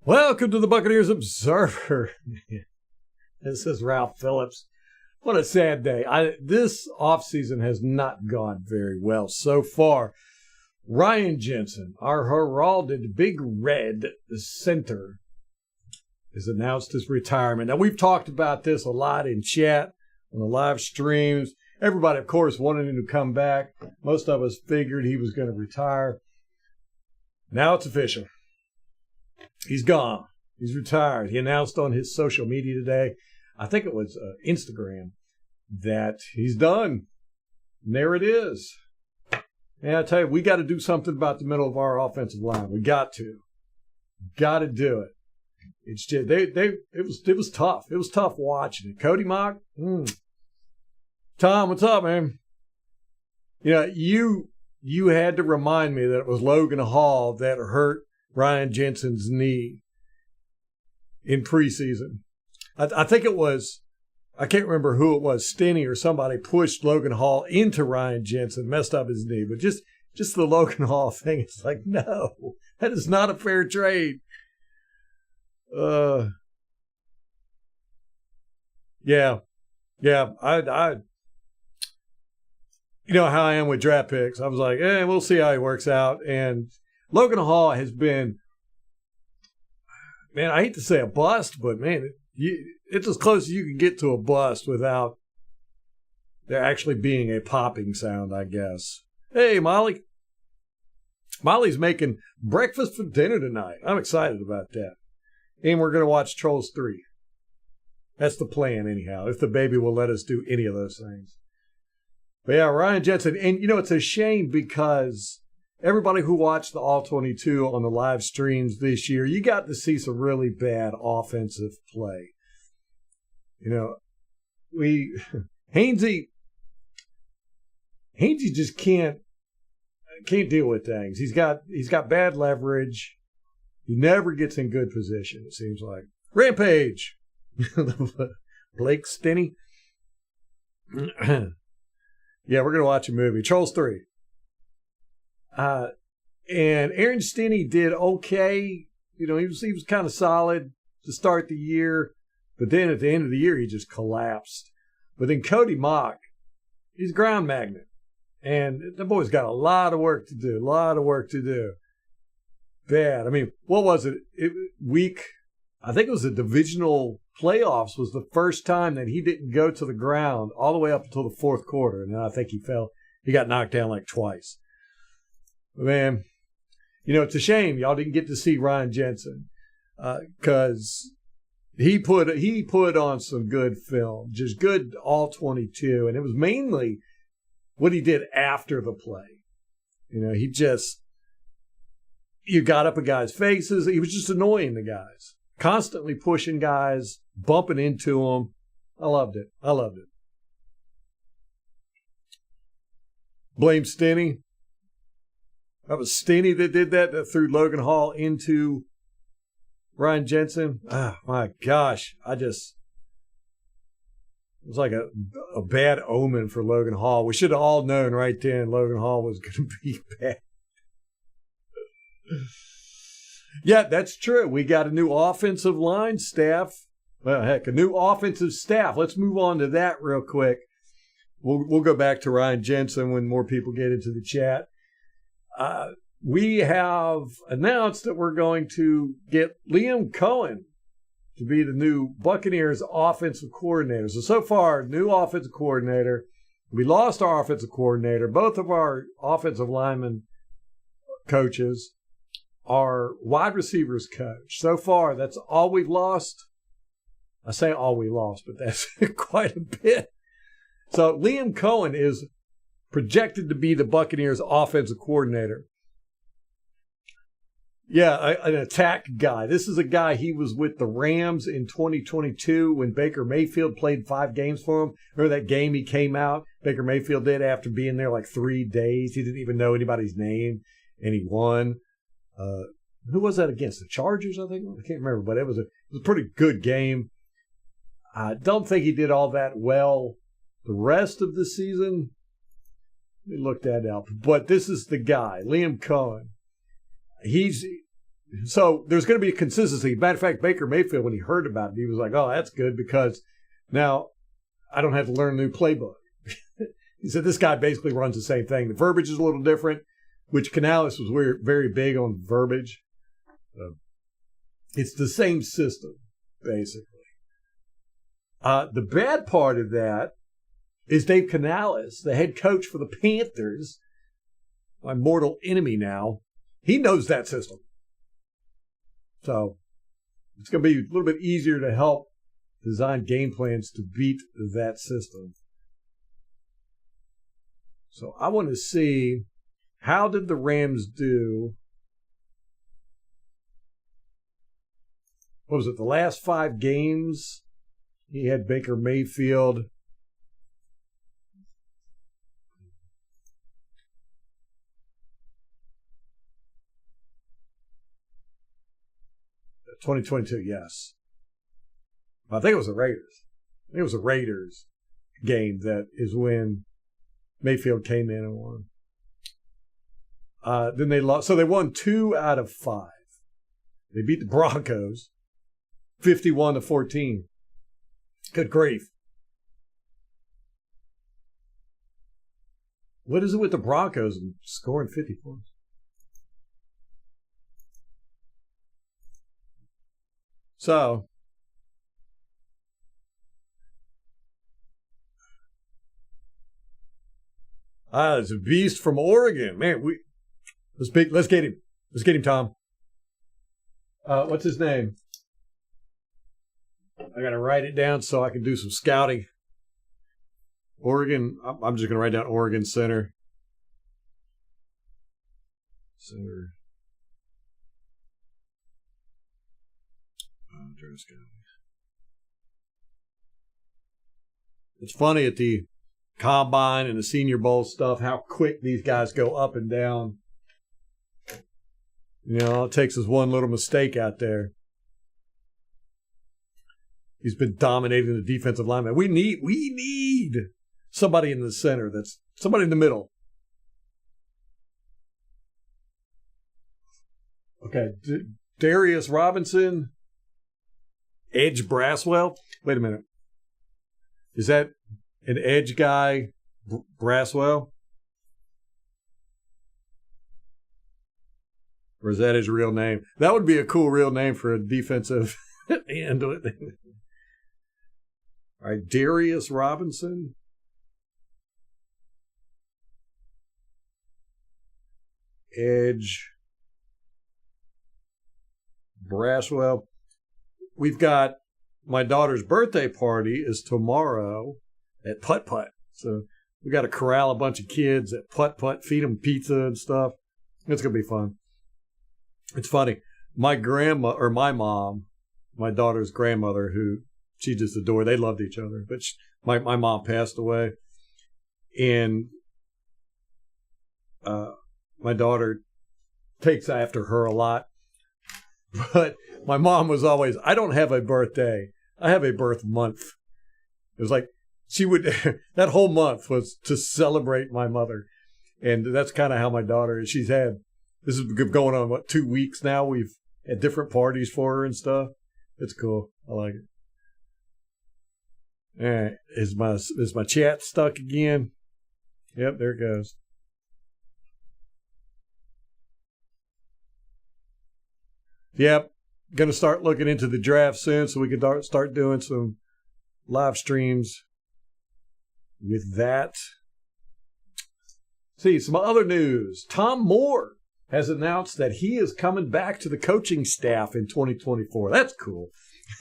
Welcome to the Buccaneers Observer. This is Ralph Phillips. What a sad day. This offseason has not gone very well so far. Ryan Jensen, our heralded Big Red center, has announced his retirement. Now, we've talked about this a lot in chat, on the live streams. Everybody, of course, wanted him to come back. Most of us figured he was going to retire. Now it's official. He's gone. He's retired. He announced on his social media today, I think it was Instagram, that he's done. And there it is. And I tell you, we got to do something about the middle of our offensive line. We got to. Got to do it. It's just it was tough. It was tough watching it. Cody Mock, Tom, what's up, man? You know, you had to remind me that it was Logan Hall that hurt Ryan Jensen's knee in preseason. I think it was, I can't remember who it was, Stinney or somebody pushed Logan Hall into Ryan Jensen, messed up his knee. But just the Logan Hall thing, it's like, no, that is not a fair trade. Yeah, I you know how I am with draft picks. I was like, we'll see how he works out. And Logan Hall has been, man, I hate to say a bust, but man, it's as close as you can get to a bust without there actually being a popping sound, I guess. Hey, Molly. Molly's making breakfast for dinner tonight. I'm excited about that. And we're going to watch Trolls 3. That's the plan, anyhow, if the baby will let us do any of those things. But yeah, Ryan Jensen. And, you know, it's a shame because everybody who watched the All-22 on the live streams this year, you got to see some really bad offensive play. You know, Hainsey just can't deal with things. He's got bad leverage. He never gets in good position, it seems like. Rampage. Blake Stinney. Yeah, we're going to watch a movie. Trolls 3. And Aaron Stinney did okay. You know, he was kind of solid to start the year. But then at the end of the year, he just collapsed. But then Cody Mock, he's a ground magnet. And the boy's got a lot of work to do. Bad. I mean, what was it? I think it was the divisional playoffs was the first time that he didn't go to the ground all the way up until the fourth quarter. And then I think he got knocked down like twice. But man, you know, it's a shame y'all didn't get to see Ryan Jensen because he put on some good film, just good all-22. And it was mainly what he did after the play. You know, you got up in guys' faces. He was just annoying the guys. Constantly pushing guys, bumping into them. I loved it. Blame Stinney. That was Stinney that did that threw Logan Hall into Ryan Jensen. Oh, my gosh. It was like a bad omen for Logan Hall. We should have all known right then Logan Hall was going to be bad. Yeah, that's true. We got a new offensive line staff. Well, heck, a new offensive staff. Let's move on to that real quick. We'll go back to Ryan Jensen when more people get into the chat. We have announced that we're going to get Liam Cohen to be the new Buccaneers offensive coordinator. So far, new offensive coordinator. We lost our offensive coordinator. Both of our offensive linemen coaches, our wide receivers coach. So far, that's all we've lost. I say all we lost, but that's quite a bit. So Liam Cohen is projected to be the Buccaneers offensive coordinator. Yeah, an attack guy. This is a guy, he was with the Rams in 2022 when Baker Mayfield played 5 games for him. Remember that game he came out? Baker Mayfield did after being there like 3 days. He didn't even know anybody's name, and he won. Who was that against? The Chargers, I think? I can't remember, but it was a pretty good game. I don't think he did all that well the rest of the season. Let me look that up. But this is the guy, Liam Cohen. He's So there's going to be a consistency. Matter of fact, Baker Mayfield, when he heard about it, he was like, oh, that's good because now I don't have to learn a new playbook. He said this guy basically runs the same thing. The verbiage is a little different, which Canales was very big on verbiage. It's the same system, basically. The bad part of that is Dave Canales, the head coach for the Panthers, my mortal enemy now. He knows that system. So it's going to be a little bit easier to help design game plans to beat that system. So I want to see, how did the Rams do? What was it, the last 5 games? He had Baker Mayfield. '22, yes. I think it was the Raiders. I think it was the Raiders game that is when Mayfield came in and won. Then they lost. So they won 2 out of 5. They beat the Broncos 51-14. Good grief. What is it with the Broncos and scoring 50 points? So, it's a beast from Oregon. Man, let's get him. Let's get him, Tom. What's his name? I got to write it down so I can do some scouting. Oregon, I'm just going to write down Oregon Center. It's funny at the Combine and the Senior Bowl stuff, how quick these guys go up and down. You know, all it takes is one little mistake out there. He's been dominating the defensive lineman. We need somebody in the center, that's somebody in the middle. Okay, Darius Robinson, Edge Braswell. Wait a minute. Is that an edge guy, Braswell? Or is that his real name? That would be a cool real name for a defensive end. All right, Darius Robinson. Edge. Braswell. We've got my daughter's birthday party is tomorrow at Putt Putt. So we got to corral a bunch of kids at Putt Putt, feed them pizza and stuff. It's going to be fun. It's funny. My mom, my daughter's grandmother, who she just adored, they loved each other. But my mom passed away. And my daughter takes after her a lot. But my mom was always, I don't have a birthday. I have a birth month. It was like she would, that whole month was to celebrate my mother. And that's kind of how my daughter is. She's had, this is going on, 2 weeks now. We've had different parties for her and stuff. It's cool. I like it. All right. Is my chat stuck again? Yep, there it goes. Yep. Going to start looking into the draft soon so we can start doing some live streams with that. See, some other news. Tom Moore has announced that he is coming back to the coaching staff in 2024. That's cool.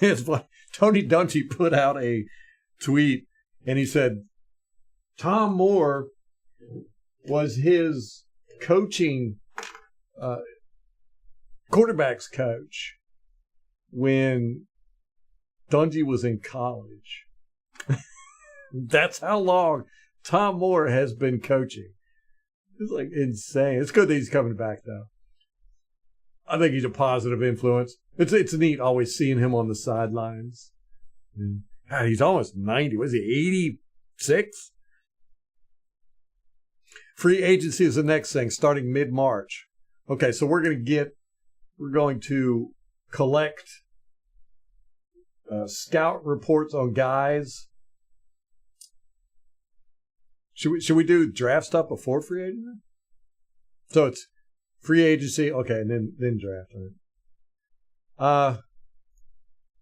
It's like Tony Dungy put out a tweet and he said Tom Moore was his coaching quarterbacks coach when Dungy was in college. That's how long Tom Moore has been coaching. It's like insane. It's good that he's coming back, though. I think he's a positive influence. It's neat always seeing him on the sidelines. God, he's almost 90. Was he 86? Free agency is the next thing, starting mid-March. Okay, so we're going to get we're going to collect scout reports on guys. Should we do draft stuff before free agency? So it's free agency, okay, and then draft. Right.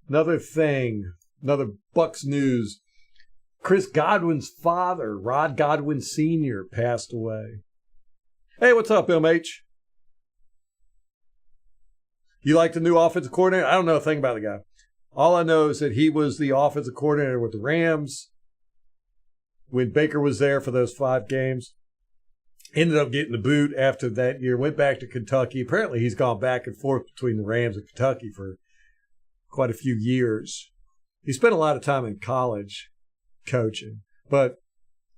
Another thing, another Bucs news. Chris Godwin's father, Rod Godwin Sr., passed away. Hey, what's up, MH? You like the new offensive coordinator? I don't know a thing about the guy. All I know is that he was the offensive coordinator with the Rams when Baker was there for those 5 games. Ended up getting the boot after that year. Went back to Kentucky. Apparently, he's gone back and forth between the Rams and Kentucky for quite a few years. He spent a lot of time in college coaching, but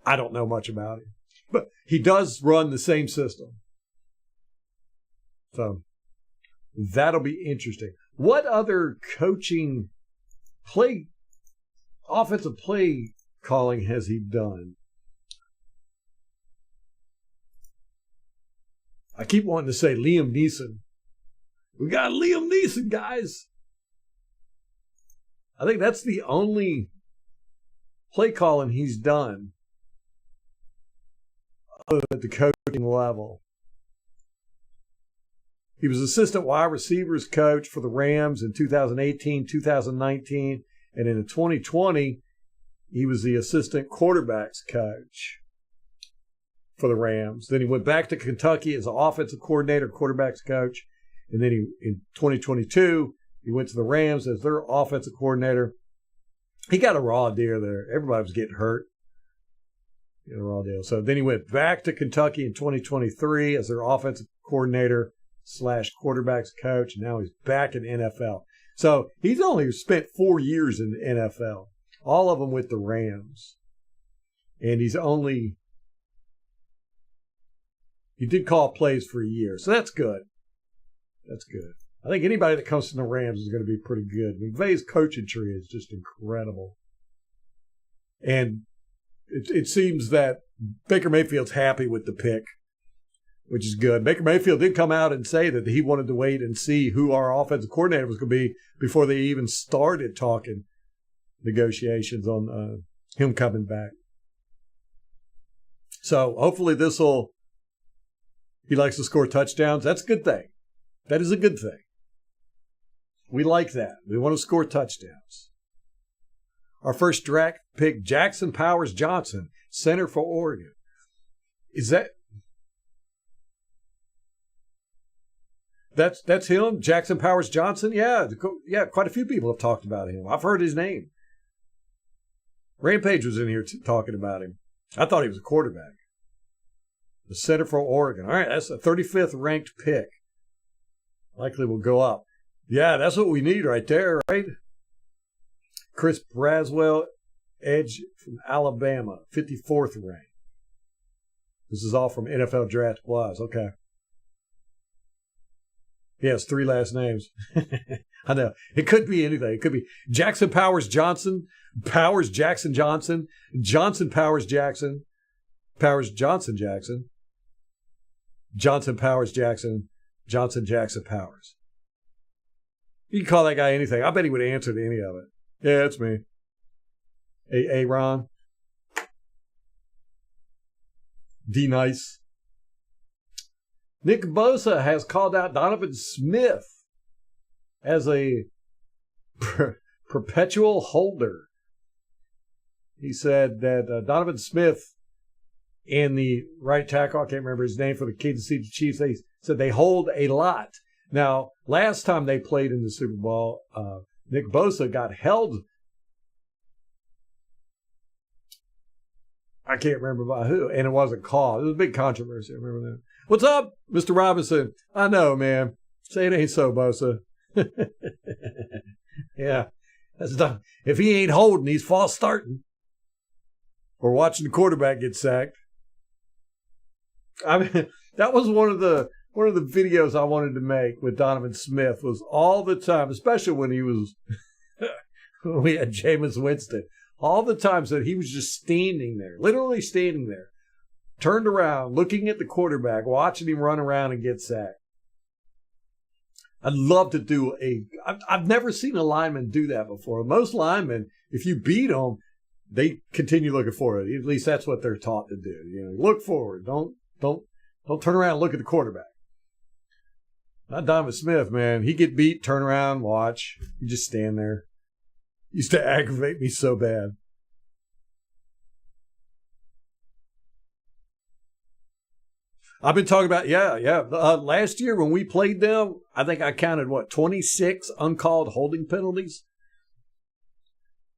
I don't know much about him. But he does run the same system. So that'll be interesting. What other coaching offensive play calling has he done? I keep wanting to say Liam Neeson. We got Liam Neeson, guys. I think that's the only play calling he's done at the coaching level. He was assistant wide receivers coach for the Rams in 2018, 2019, and in 2020, he was the assistant quarterbacks coach for the Rams. Then he went back to Kentucky as an offensive coordinator, quarterbacks coach, and then in 2022, he went to the Rams as their offensive coordinator. He got a raw deal there. Everybody was getting hurt. He got a raw deal. So then he went back to Kentucky in 2023 as their offensive coordinator / quarterbacks coach. And now he's back in NFL. So he's only spent 4 years in the NFL, all of them with the Rams. And he did call plays for a year. So that's good. That's good. I think anybody that comes from the Rams is going to be pretty good. McVay's coaching tree is just incredible. And it seems that Baker Mayfield's happy with the pick, which is good. Baker Mayfield did come out and say that he wanted to wait and see who our offensive coordinator was going to be before they even started talking negotiations on him coming back. So hopefully he likes to score touchdowns. That's a good thing. That is a good thing. We like that. We want to score touchdowns. Our first draft pick, Jackson Powers Johnson, center for Oregon. That's him, Jackson Powers Johnson? Yeah, quite a few people have talked about him. I've heard his name. Rampage was in here talking about him. I thought he was a quarterback. The center for Oregon. All right, that's a 35th ranked pick. Likely will go up. Yeah, that's what we need right there, right? Chris Braswell, edge from Alabama, 54th rank. This is all from NFL Draft Plus. Okay. He has 3 last names. I know. It could be anything. It could be Jackson Powers Johnson, Powers Jackson Johnson, Johnson Powers Jackson, Powers Johnson Jackson, Johnson Powers Jackson, Johnson Jackson Powers. You can call that guy anything. I bet he would answer to any of it. Yeah, it's me. Hey, Ron. D Nice. Nick Bosa has called out Donovan Smith as a perpetual holder. He said that Donovan Smith and the right tackle, I can't remember his name, for the Kansas City Chiefs, they said they hold a lot. Now, last time they played in the Super Bowl, Nick Bosa got held. I can't remember by who, and it wasn't called. It was a big controversy. I remember that. What's up, Mr. Robinson? I know, man. Say it ain't so, Bosa. Yeah, that's done. If he ain't holding, he's false starting or watching the quarterback get sacked. I mean, that was one of the videos I wanted to make with Donovan Smith. Was all the time, especially when he was when we had Jameis Winston. All the times that he was just standing there, literally standing there, turned around, looking at the quarterback, watching him run around and get sacked. I'd love to do I've never seen a lineman do that before. Most linemen, if you beat them, they continue looking forward. At least that's what they're taught to do. Look forward. Don't turn around and look at the quarterback. Not Donovan Smith, man. He get beat, turn around, watch. You just stand there. Used to aggravate me so bad. I've been talking about, last year when we played them, I think I counted, 26 uncalled holding penalties?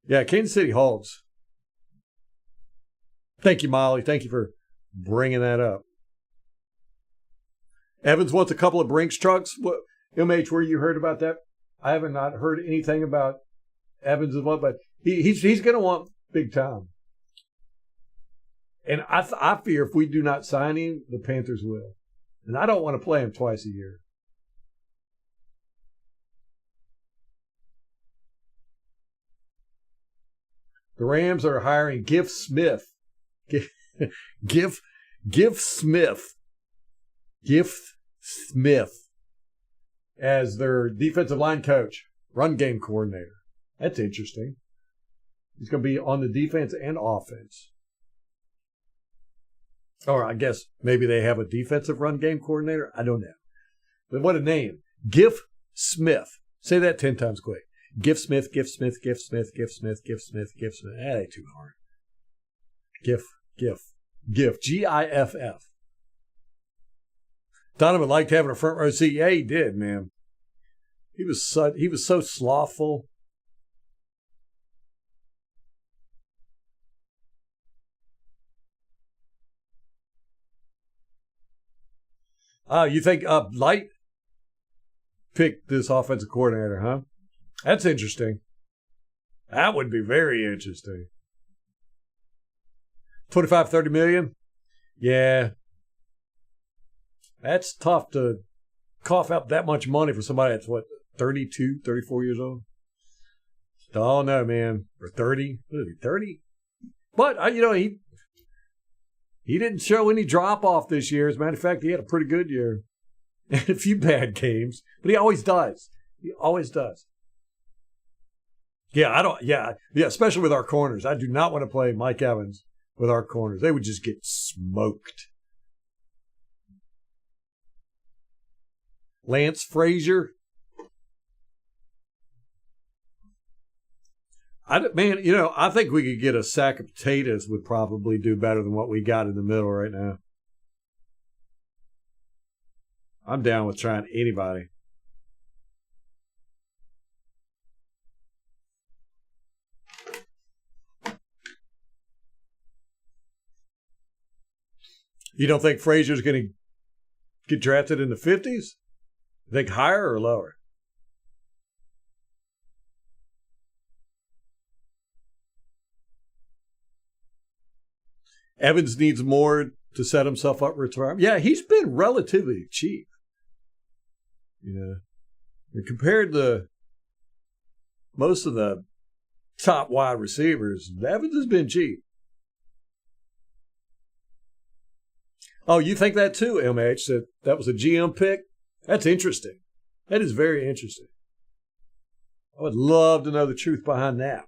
Yeah, Kansas City holds. Thank you, Molly. Thank you for bringing that up. Evans wants a couple of Brinks trucks. What, MH, where you heard about that? I haven't not heard anything about Evans, but he's going to want big time. And I fear if we do not sign him, the Panthers will. And I don't want to play him twice a year. The Rams are hiring Giff Smith. Giff Smith as their defensive line coach, run game coordinator. That's interesting. He's going to be on the defense and offense. Or I guess maybe they have a defensive run game coordinator. I don't know. But what a name. Giff Smith. Say that 10 times quick. Giff Smith, Giff Smith, Giff Smith, Giff Smith, Giff Smith, Giff Smith. That ain't too hard. Giff. Giff. Donovan liked having a front row seat. Yeah, he did, man. He was so slothful. You think Light picked this offensive coordinator, huh? That's interesting. That would be very interesting. 25, 30 million? Yeah. That's tough to cough up that much money for somebody that's, 32, 34 years old? Oh, no, man. For 30? What is he, 30? But, he didn't show any drop-off this year. As a matter of fact, he had a pretty good year. And a few bad games. But he always does. Yeah, especially with our corners. I do not want to play Mike Evans with our corners. They would just get smoked. Lance Frazier. I think we could get a sack of potatoes would probably do better than what we got in the middle right now. I'm down with trying anybody. You don't think Frazier's going to get drafted in the 50s? Think higher or lower? Evans needs more to set himself up for retirement. Yeah, he's been relatively cheap. And compared to most of the top wide receivers, Evans has been cheap. Oh, you think that too, MH, that was a GM pick? That's interesting. That is very interesting. I would love to know the truth behind that.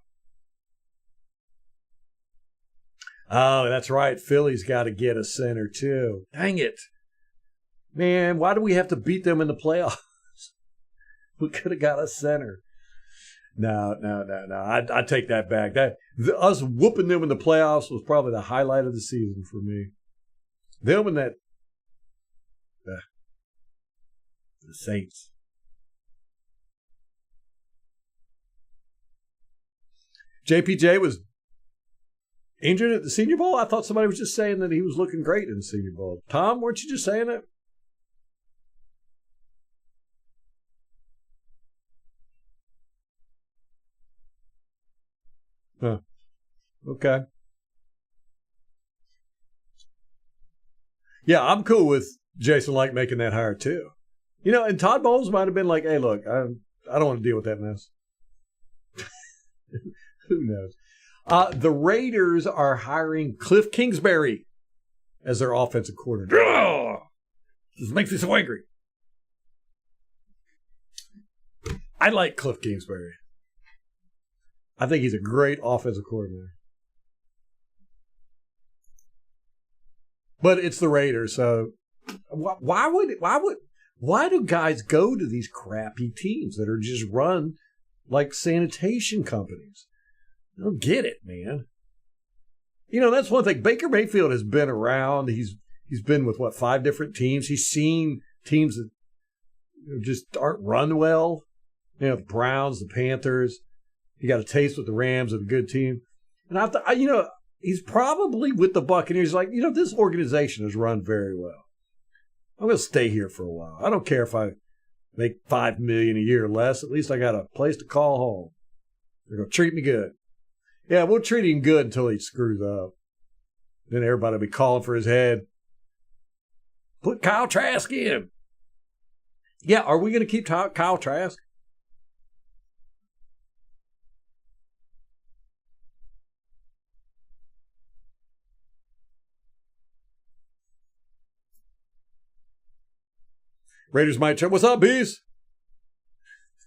Oh, that's right. Philly's got to get a center too. Dang it. Man, why do we have to beat them in the playoffs? We could have got a center. No. I take that back. Us whooping them in the playoffs was probably the highlight of the season for me. Them and the Saints. JPJ was injured at the Senior Bowl? I thought somebody was just saying that he was looking great in the Senior Bowl. Tom, weren't you just saying that? Huh. Okay. Yeah, I'm cool with Jason Light making that hire too. And Todd Bowles might have been like, hey, look, I don't want to deal with that mess. Who knows? The Raiders are hiring Cliff Kingsbury as their offensive coordinator. This makes me so angry. I like Cliff Kingsbury. I think he's a great offensive coordinator. But it's the Raiders, so why do guys go to these crappy teams that are just run like sanitation companies? I don't get it, man. You know, that's one thing. Baker Mayfield has been around. He's been with 5 different teams. He's seen teams that just aren't run well. You know, the Browns, the Panthers. He got a taste with the Rams of a good team. And he's probably with the Buccaneers like, this organization is run very well. I'm going to stay here for a while. I don't care if I make $5 million a year or less. At least I got a place to call home. They're going to treat me good. Yeah, we'll treat him good until he screws up. Then everybody will be calling for his head. Put Kyle Trask in. Yeah, are we going to keep Kyle Trask? Raiders might check. What's up, Beast?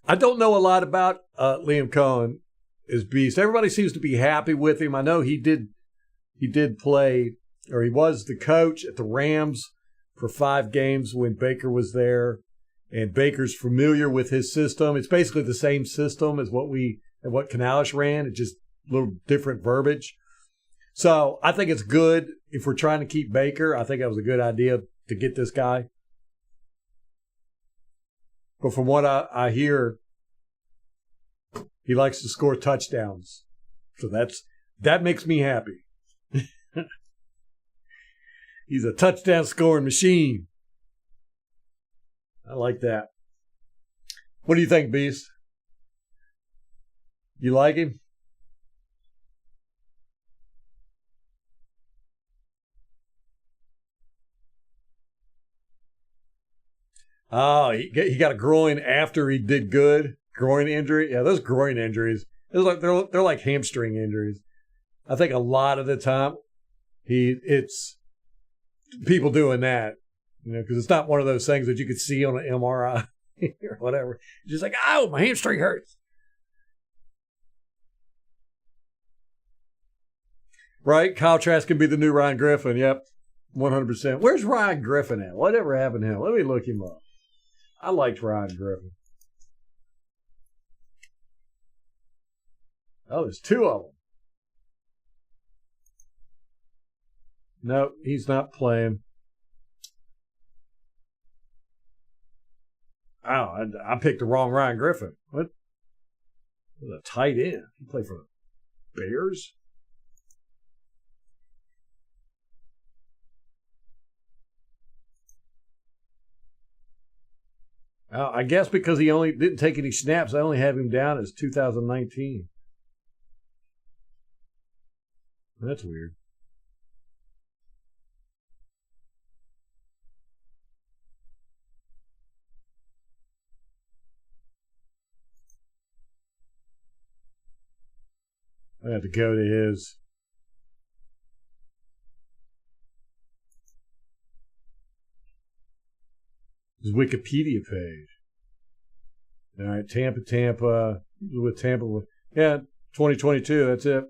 I don't know a lot about Liam Cohen as Beast. Everybody seems to be happy with him. I know he did play, or he was the coach at the Rams for 5 games when Baker was there, and Baker's familiar with his system. It's basically the same system as what Canales ran. It's just a little different verbiage. So I think it's good if we're trying to keep Baker. I think that was a good idea to get this guy. But from what I hear, he likes to score touchdowns. So that makes me happy. He's a touchdown scoring machine. I like that. What do you think, Beast? You like him? Oh, he got a groin after he did good. Groin injury. Yeah, those groin injuries. They're like hamstring injuries. I think a lot of the time it's people doing that, because it's not one of those things that you could see on an MRI or whatever. It's just like, oh, my hamstring hurts. Right? Kyle Trask can be the new Ryan Griffin. Yep, 100%. Where's Ryan Griffin at? Whatever happened to him? Let me look him up. I liked Ryan Griffin. Oh, there's 2 of them. No, he's not playing. Oh, I picked the wrong Ryan Griffin. What? A tight end. He played for the Bears? I guess because he only didn't take any snaps, I only have him down as 2019. That's weird. I have to go to his Wikipedia page. All right, Tampa, with Tampa. Yeah, 2022, that's it.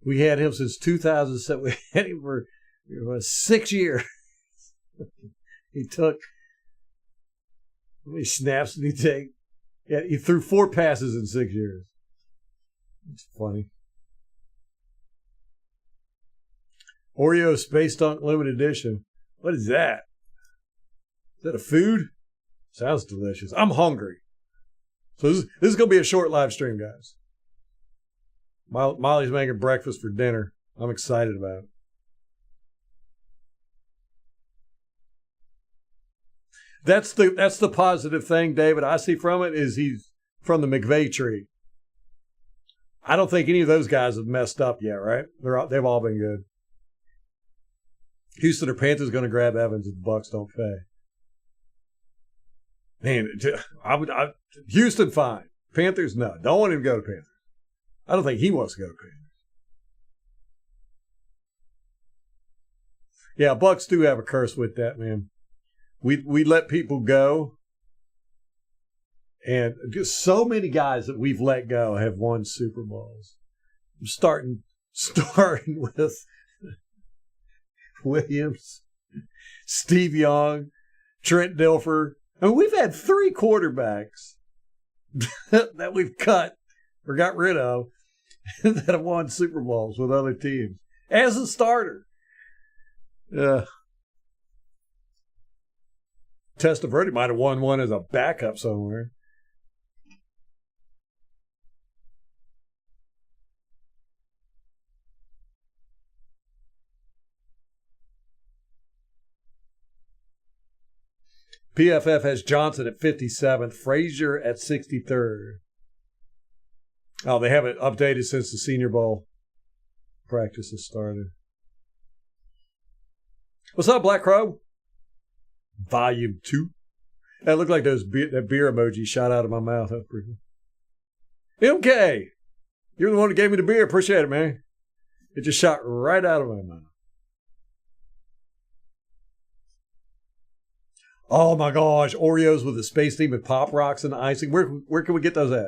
We had him since 2007. We had him for 6 years. He took, how many snaps did he take? Yeah, he threw 4 passes in 6 years. It's funny. Oreo Space Dunk Limited Edition. What is that? Is that a food? Sounds delicious. I'm hungry. So this is going to be a short live stream, guys. Molly's making breakfast for dinner. I'm excited about it. That's the positive thing, David, I see from it is he's from the McVay tree. I don't think any of those guys have messed up yet, right? They've all been good. Houston or Panthers going to grab Evans if the Bucs don't pay. Man, Houston fine. Panthers no. Don't want him to go to Panthers. I don't think he wants to go to Panthers. Yeah, Bucks do have a curse with that, man. We let people go, and just so many guys that we've let go have won Super Bowls. I'm starting with Williams, Steve Young, Trent Dilfer. I mean, we've had 3 quarterbacks that we've cut or got rid of that have won Super Bowls with other teams as a starter. Testaverde might have won one as a backup somewhere. PFF has Johnson at 57th, Frazier at 63rd. Oh, they haven't updated since the Senior Bowl practices started. What's up, Black Crow? Volume 2. That looked like that beer emoji shot out of my mouth. That's pretty cool. MK, you're the one who gave me the beer. Appreciate it, man. It just shot right out of my mouth. Oh my gosh, Oreos with a space theme with Pop Rocks and icing. Where can we get those at?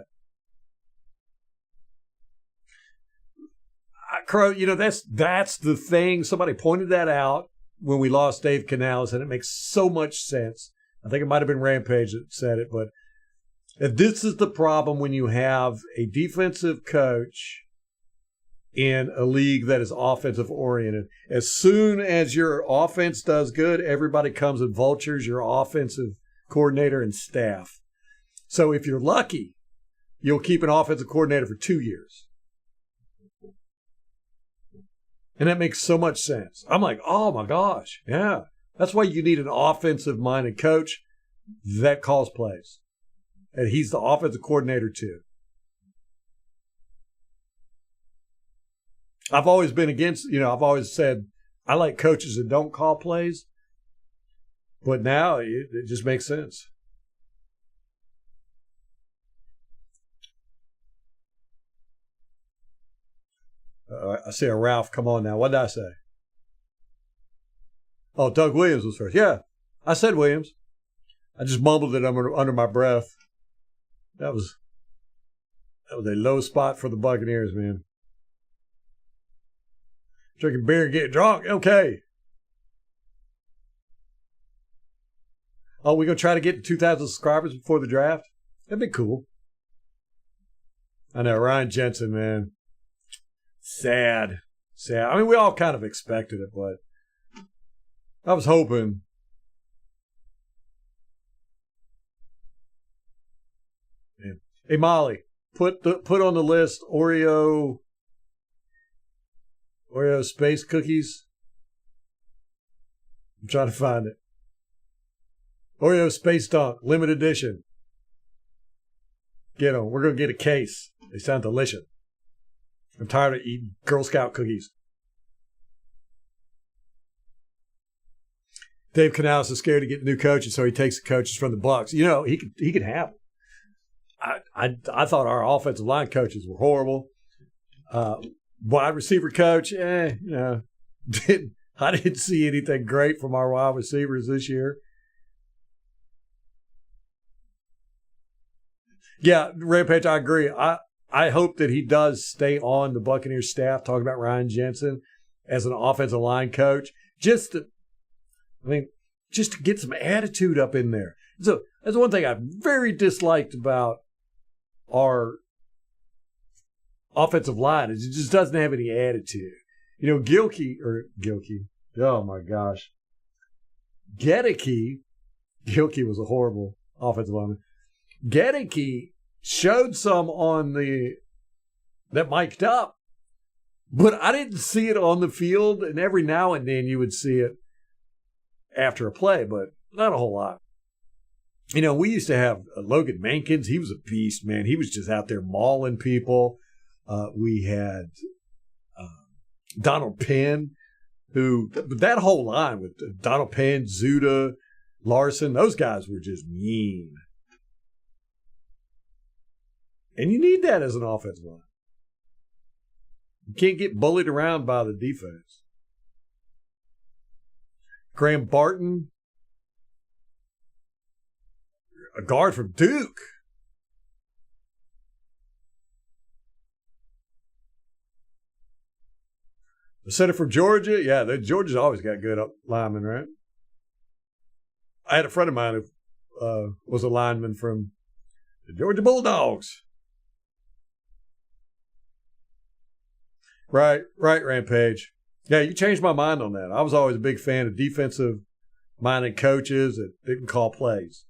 Crow, that's the thing. Somebody pointed that out when we lost Dave Canales, and it makes so much sense. I think it might have been Rampage that said it, but this is the problem when you have a defensive coach in a league that is offensive oriented. As soon as your offense does good, everybody comes and vultures your offensive coordinator and staff. So if you're lucky, you'll keep an offensive coordinator for 2 years. And that makes so much sense. I'm like, oh my gosh, yeah. That's why you need an offensive-minded coach that calls plays. And he's the offensive coordinator too. I've always been against, I've always said I like coaches that don't call plays. But now it just makes sense. I see a Ralph. Come on now. What did I say? Oh, Doug Williams was first. Yeah, I said Williams. I just mumbled it under my breath. That was a low spot for the Buccaneers, man. Drinking beer and getting drunk. Okay. Oh, we're going to try to get to 2,000 subscribers before the draft? That'd be cool. I know. Ryan Jensen, man. Sad. I mean, we all kind of expected it, but I was hoping. Man. Hey, Molly, put on the list Oreo space cookies. I'm trying to find it. Oreo Space Dunk, limited edition. Get them. We're going to get a case. They sound delicious. I'm tired of eating Girl Scout cookies. Dave Canales is scared to get new coaches, so he takes the coaches from the Bucs. He could have them. I thought our offensive line coaches were horrible. Wide receiver coach, I didn't see anything great from our wide receivers this year. Yeah, Rampage, I agree. I hope that he does stay on the Buccaneers staff, talking about Ryan Jensen as an offensive line coach, just to get some attitude up in there. So that's one thing I very disliked about our offensive line is it just doesn't have any attitude. Gilkey. Oh my gosh. Gilkey was a horrible offensive lineman. Gedeke showed some on that mic'd up, but I didn't see it on the field, and every now and then you would see it after a play, but not a whole lot. We used to have Logan Mankins. He was a beast, man. He was just out there mauling people. We had Donald Penn, that whole line with Donald Penn, Zuda, Larson, those guys were just mean. And you need that as an offensive line. You can't get bullied around by the defense. Graham Barton, a guard from Duke. The center from Georgia. Yeah, Georgia's always got good linemen, right? I had a friend of mine who was a lineman from the Georgia Bulldogs. Right, Rampage. Yeah, you changed my mind on that. I was always a big fan of defensive-minded coaches that didn't call plays.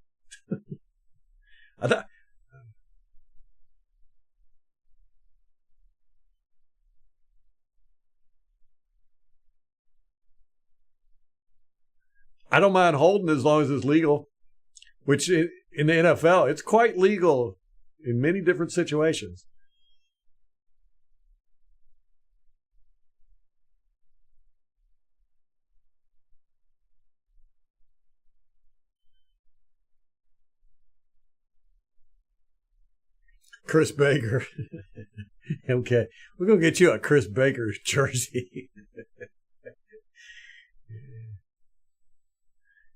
I don't mind holding as long as it's legal, which in the NFL, it's quite legal in many different situations. Chris Baker. Okay. We're going to get you a Chris Baker jersey.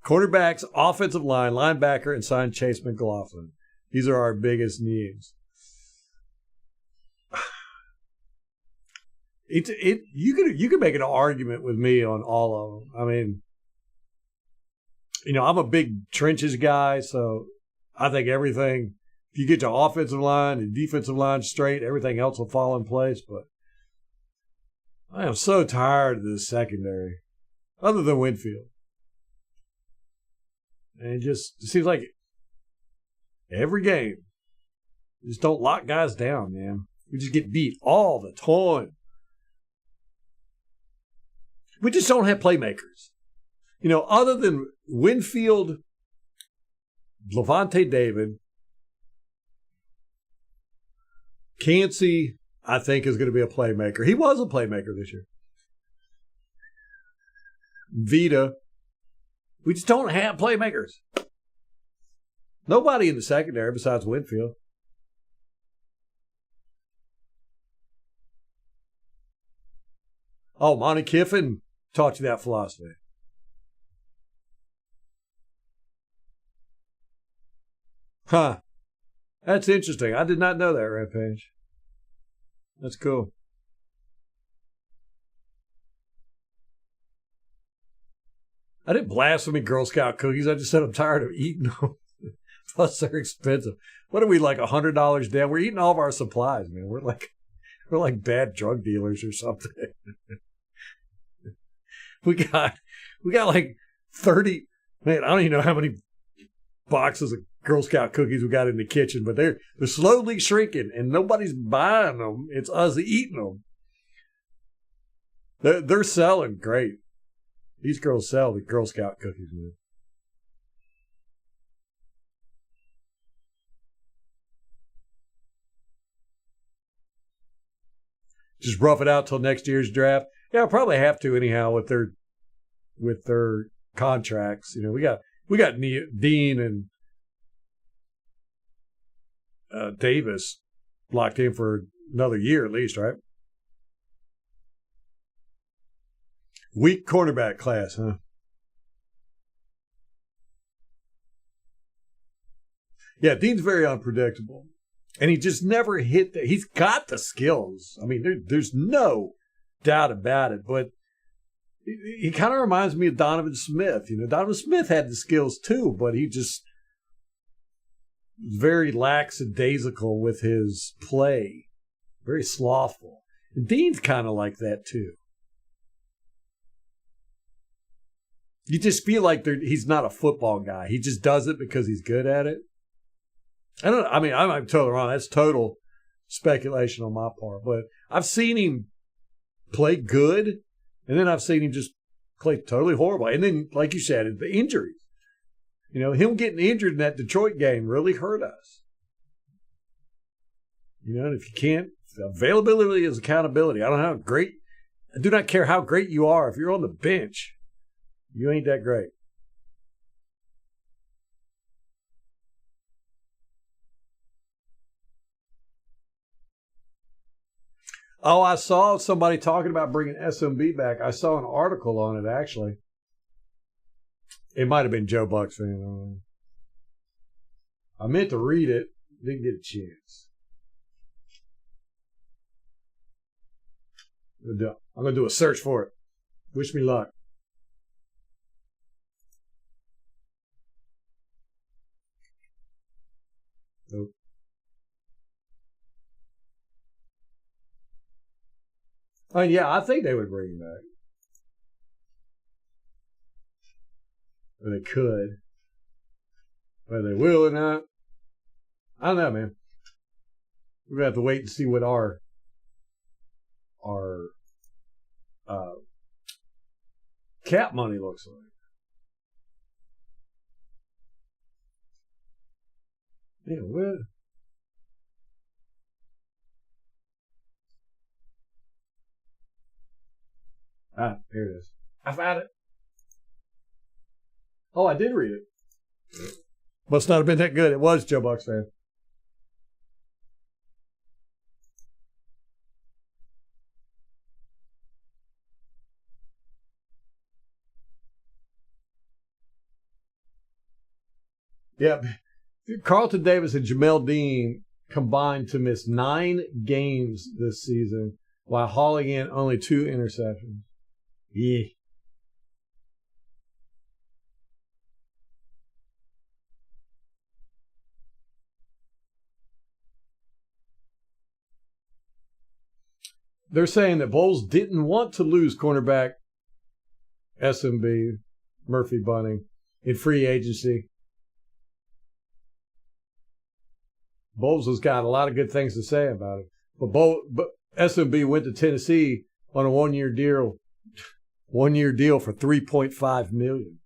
Quarterbacks, offensive line, linebacker, and signed Chase McLaughlin. These are our biggest needs. You can make an argument with me on all of them. I mean, I'm a big trenches guy, so I think everything, if you get your offensive line and defensive line straight, everything else will fall in place. But I am so tired of this secondary, other than Winfield. And it seems like every game, just don't lock guys down, man. We just get beat all the time. We just don't have playmakers. Other than Winfield, Levante David, Cansey, I think, is going to be a playmaker. He was a playmaker this year. Vita. We just don't have playmakers. Nobody in the secondary besides Winfield. Oh, Monty Kiffin taught you that philosophy. Huh. That's interesting. I did not know that, Rampage. That's cool. I didn't blaspheme Girl Scout cookies. I just said I'm tired of eating them. Plus, they're expensive. What are we, like $100 down? We're eating all of our supplies, man. We're like bad drug dealers or something. we got like 30. Man, I don't even know how many boxes of Girl Scout cookies we got in the kitchen, but they're slowly shrinking, and nobody's buying them. It's us eating them. They're selling great. These girls sell the Girl Scout cookies, man. Just rough it out till next year's draft. Yeah, I'll probably have to anyhow with their contracts. We got Dean and Davis locked in for another year at least, right? Weak cornerback class, huh? Yeah, Dean's very unpredictable. And he just never hit that. He's got the skills. I mean, there's no doubt about it. But he kind of reminds me of Donovan Smith. Donovan Smith had the skills too, but he just was very lackadaisical with his play. Very slothful. And Dean's kind of like that too. You just feel like he's not a football guy. He just does it because he's good at it. I'm totally wrong. That's total speculation on my part. But I've seen him play good, and then I've seen him just play totally horrible. And then, like you said, the injuries. Him getting injured in that Detroit game really hurt us. And if you can't, availability is accountability. I do not care how great you are. If you're on the bench, you ain't that great. Oh, I saw somebody talking about bringing SMB back. I saw an article on it, actually. It might have been Joe Buck's fan. I meant to read it. Didn't get a chance. I'm going to do a search for it. Wish me luck. Nope. Oh, yeah, I think they would bring him back. Or they could. Whether they will or not, I don't know, man. We're gonna have to wait and see what our cap money looks like. Yeah, what? Ah, here it is. I found it. Oh, I did read it. Must not have been that good. It was Joe Buck's fan. Yep. Carlton Davis and Jamel Dean combined to miss 9 games this season while hauling in only 2 interceptions. Yeah. They're saying that Bowles didn't want to lose cornerback SMB, Murphy Bunting, in free agency. Bowles has got a lot of good things to say about it. But SMB went to Tennessee on a 1-year deal. 1-year deal for $3.5 million.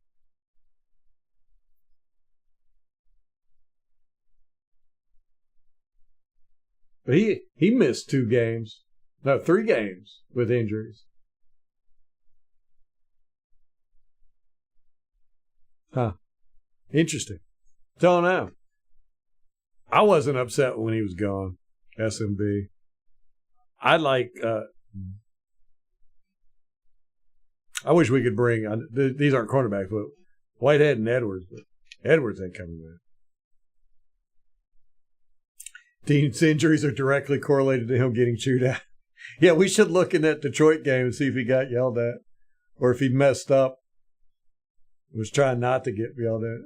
But he missed 2 games. No, 3 games with injuries. Huh. Interesting. Don't know. I wasn't upset when he was gone, SMB. I wish we could bring, these aren't cornerbacks, but Whitehead and Edwards. But Edwards ain't coming back. Dean's injuries are directly correlated to him getting chewed out. Yeah, we should look in that Detroit game and see if he got yelled at or if he messed up. Was trying not to get yelled at.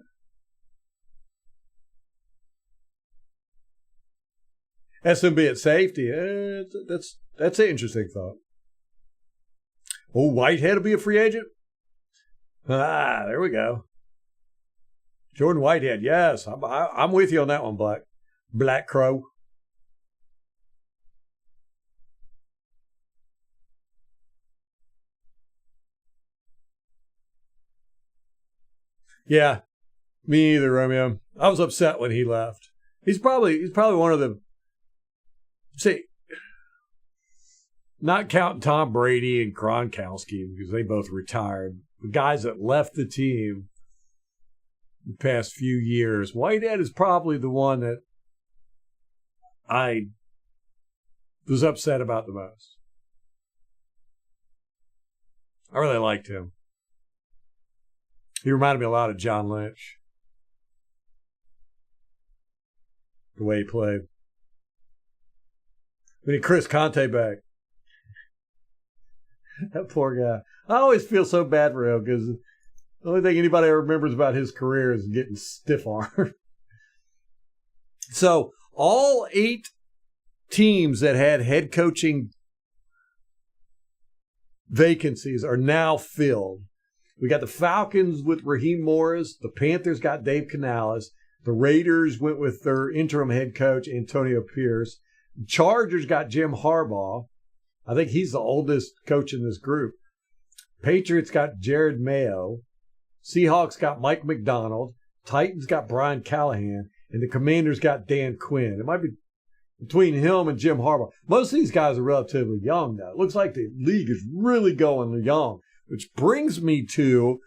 SMB at safety. That's an interesting thought. Oh, Whitehead will be a free agent? Ah, there we go. Jordan Whitehead, yes. I'm with you on that one, Black Crow. Yeah, me either, Romeo. I was upset when he left. He's probably one of the, see, not counting Tom Brady and Gronkowski because they both retired. The guys that left the team the past few years, Whitehead is probably the one that I was upset about the most. I really liked him. He reminded me a lot of John Lynch. The way he played. We need Chris Conte back. That poor guy. I always feel so bad for him because the only thing anybody ever remembers about his career is getting stiff-armed. So, all 8 teams that had head coaching vacancies are now filled. We got the Falcons with Raheem Morris. The Panthers got Dave Canales. The Raiders went with their interim head coach, Antonio Pierce. The Chargers got Jim Harbaugh. I think he's the oldest coach in this group. Patriots got Jared Mayo. Seahawks got Mike McDonald. Titans got Brian Callahan. And the Commanders got Dan Quinn. It might be between him and Jim Harbaugh. Most of these guys are relatively young now. It looks like the league is really going young. Which brings me to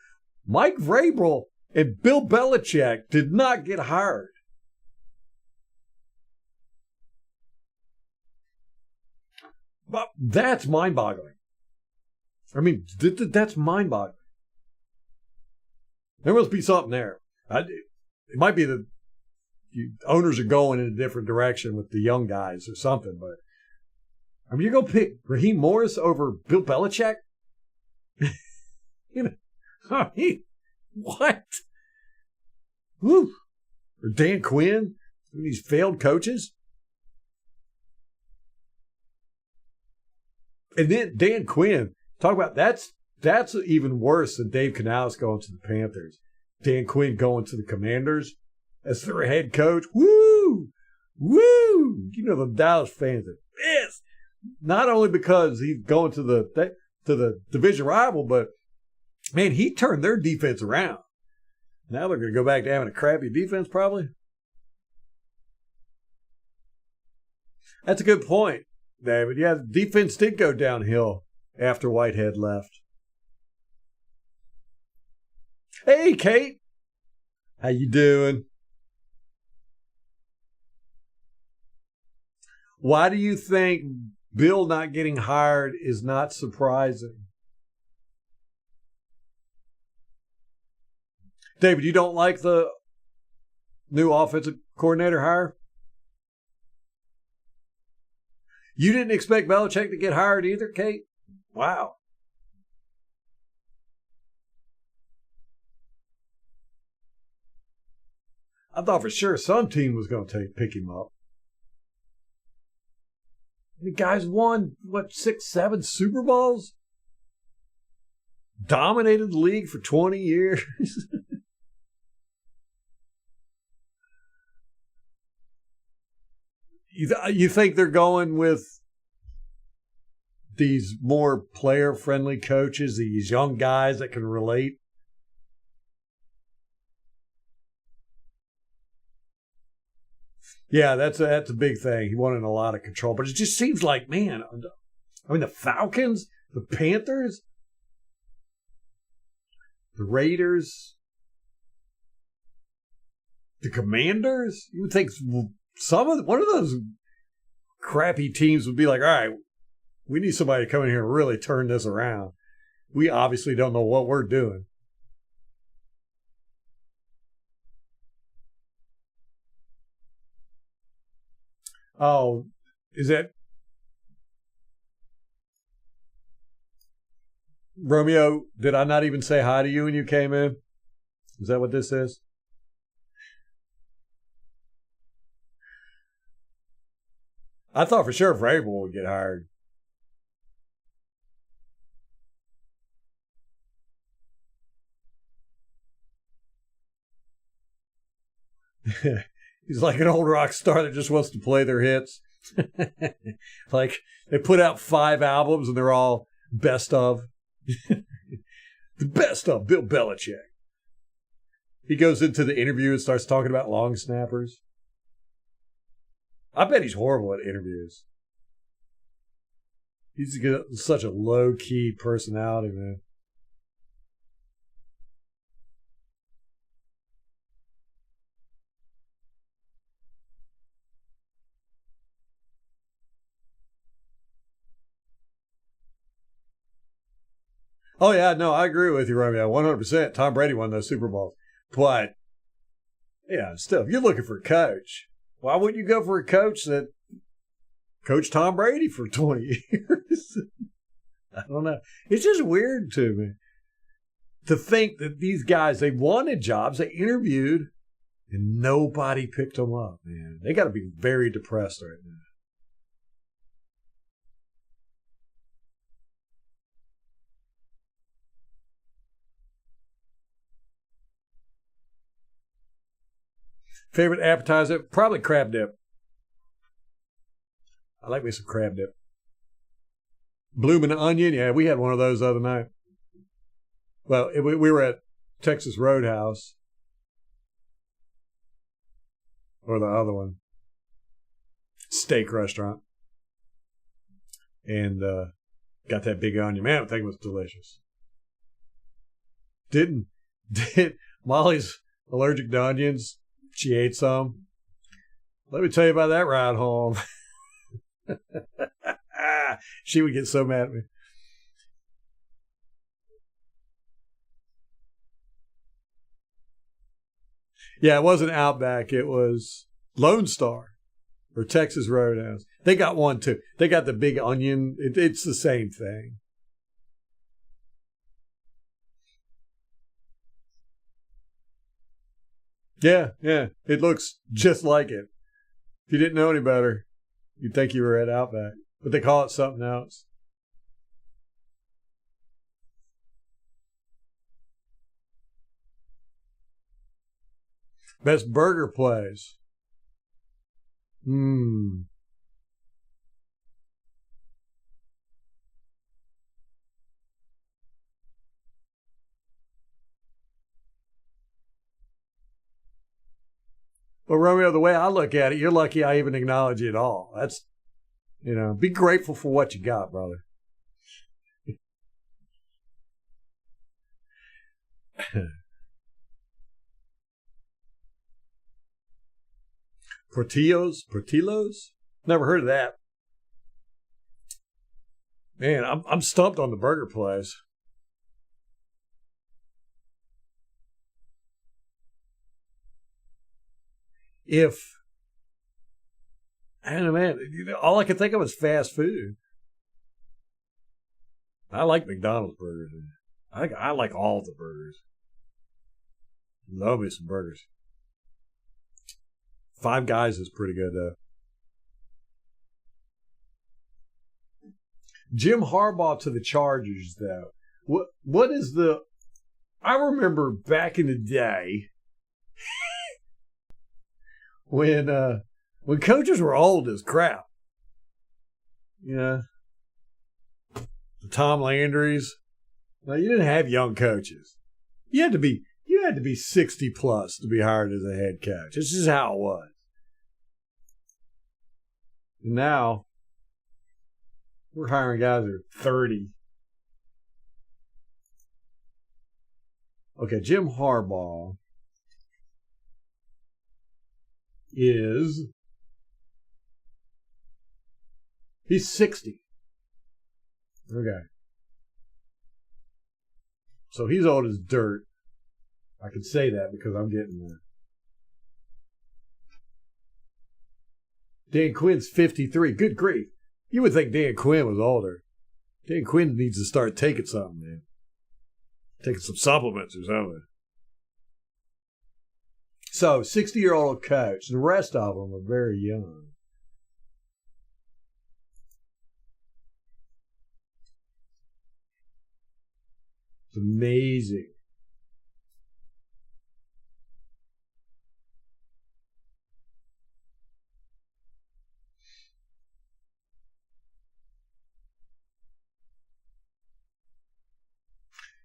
Mike Vrabel and Bill Belichick did not get hired. But that's mind-boggling. I mean, that's mind-boggling. There must be something there. It might be the owners are going in a different direction with the young guys or something, but I mean, you're going to pick Raheem Morris over Bill Belichick? You know, I mean, what? Woo. Or Dan Quinn? These failed coaches? And then Dan Quinn, talk about that's even worse than Dave Canales going to the Panthers. Dan Quinn going to the Commanders as their head coach. Woo! Woo! You know, the Dallas fans are pissed. Not only because he's going to the division rival, but, man, he turned their defense around. Now they're going to go back to having a crappy defense, probably. That's a good point, David. Yeah, the defense did go downhill after Whitehead left. Hey, Kate. How you doing? Why do you think Bill not getting hired is not surprising? David, you don't like the new offensive coordinator hire? You didn't expect Belichick to get hired either, Kate? Wow. I thought for sure some team was going to pick him up. The guy's won, 6, 7 Super Bowls? Dominated the league for 20 years. You think they're going with these more player-friendly coaches, these young guys that can relate? Yeah, that's a big thing. He wanted a lot of control. But it just seems like, man, I mean, the Falcons, the Panthers, the Raiders, the Commanders, you would think one of those crappy teams would be like, all right, we need somebody to come in here and really turn this around. We obviously don't know what we're doing. Oh, is that Romeo? Did I not even say hi to you when you came in? Is that what this is? I thought for sure Vrabel would get hired. He's like an old rock star that just wants to play their hits. Like they put out 5 albums and they're all best of. The best of Bill Belichick. He goes into the interview and starts talking about long snappers. I bet he's horrible at interviews. He's got such a low-key personality, man. Oh, yeah, no, I agree with you, Romeo. 100%. Tom Brady won those Super Bowls. But, yeah, still, if you're looking for a coach, why wouldn't you go for a coach that coached Tom Brady for 20 years? I don't know. It's just weird to me to think that these guys, they wanted jobs, they interviewed, and nobody picked them up, man. They got to be very depressed right now. Favorite appetizer? Probably crab dip. I like me some crab dip. Blooming onion? Yeah, we had one of those the other night. Well, we were at Texas Roadhouse. Or the other one. Steak restaurant. And got that big onion. Man, that thing was delicious. Did Molly's allergic to onions? She ate some. Let me tell you about that ride home. She would get so mad at me. Yeah, it wasn't Outback. It was Lone Star or Texas Roadhouse. They got one too. They got the big onion. It's the same thing. Yeah, yeah. It looks just like it. If you didn't know any better, you'd think you were at Outback. But they call it something else. Best burger place. Hmm. Well, Romeo, the way I look at it, you're lucky I even acknowledge it at all. That's, be grateful for what you got, brother. Portillos? Never heard of that. Man, I'm stumped on the burger place. If I don't know, man, all I could think of was fast food. I like McDonald's burgers. I like all the burgers. Love me some burgers. Five Guys is pretty good though. Jim Harbaugh to the Chargers though. What is the? I remember back in the day when coaches were old as crap. The Tom Landrys. Now you didn't have young coaches. You had to be 60 plus to be hired as a head coach. This is how it was. And now we're hiring guys that are 30. Okay, Jim Harbaugh he's 60. Okay. So he's old as dirt. I can say that because I'm getting there. Dan Quinn's 53. Good grief. You would think Dan Quinn was older. Dan Quinn needs to start taking something, man. Taking some supplements or something. So, 60-year-old coach. The rest of them are very young. It's amazing.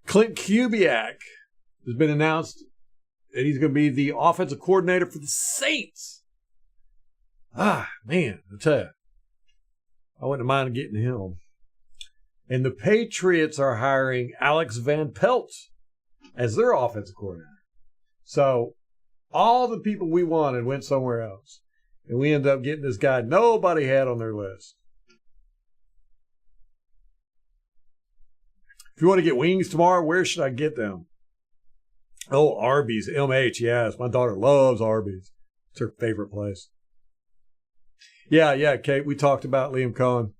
Clint Kubiak has been announced that he's going to be the offensive coordinator for the Saints. Man, I tell you, I wouldn't mind getting him. And the Patriots are hiring Alex Van Pelt as their offensive coordinator. So all the people we wanted went somewhere else. And we ended up getting this guy nobody had on their list. If you want to get wings tomorrow, where should I get them? Oh, Arby's, MH, yes. My daughter loves Arby's. It's her favorite place. Yeah, Kate, we talked about Liam Cohen.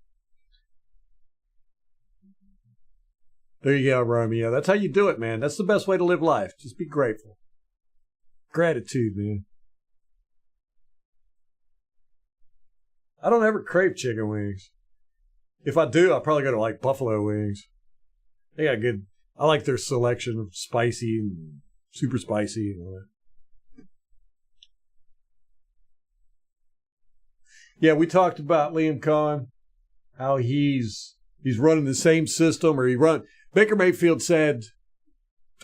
There you go, Romeo. That's how you do it, man. That's the best way to live life. Just be grateful. Gratitude, man. I don't ever crave chicken wings. If I do, I'll probably go to like buffalo wings. They got good. I like their selection of spicy and super spicy and all that. Yeah, we talked about Liam Cohen, how he's running the same system, or Baker Mayfield said,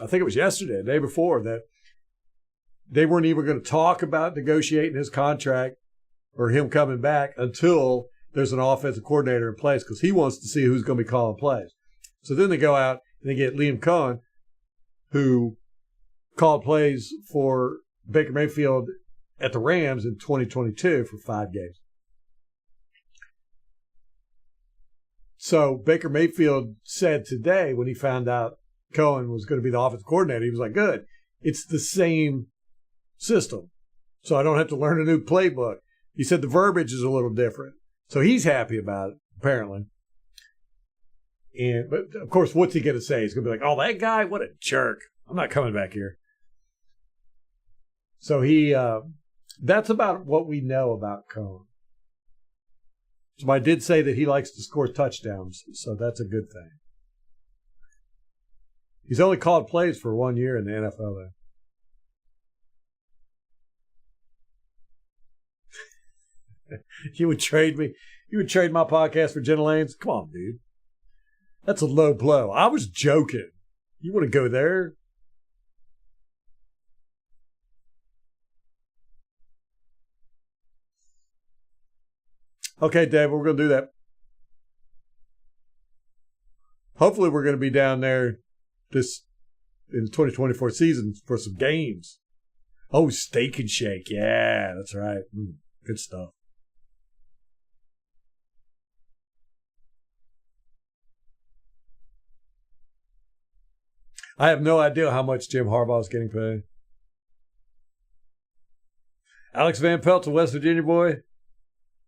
I think it was yesterday, the day before, that they weren't even going to talk about negotiating his contract or him coming back until there's an offensive coordinator in place, because he wants to see who's going to be calling plays. So then they go out and they get Liam Cohen, who called plays for Baker Mayfield at the Rams in 2022 for 5 games. So Baker Mayfield said today, when he found out Cohen was going to be the offensive coordinator, he was like, good. It's the same system. So I don't have to learn a new playbook. He said the verbiage is a little different. So he's happy about it, apparently. But of course, what's he going to say? He's going to be like, oh, that guy, what a jerk. I'm not coming back here. So that's about what we know about Cohn. So I did say that he likes to score touchdowns, so that's a good thing. He's only called plays for 1 year in the NFL, though. You would trade me? You would trade my podcast for Jenna Lane's? Come on, dude. That's a low blow. I was joking. You want to go there? Okay, Dave, we're going to do that. Hopefully we're going to be down there in the 2024 season for some games. Oh, Steak and Shake. Yeah, that's right. Good stuff. I have no idea how much Jim Harbaugh is getting paid. Alex Van Pelt's a West Virginia boy.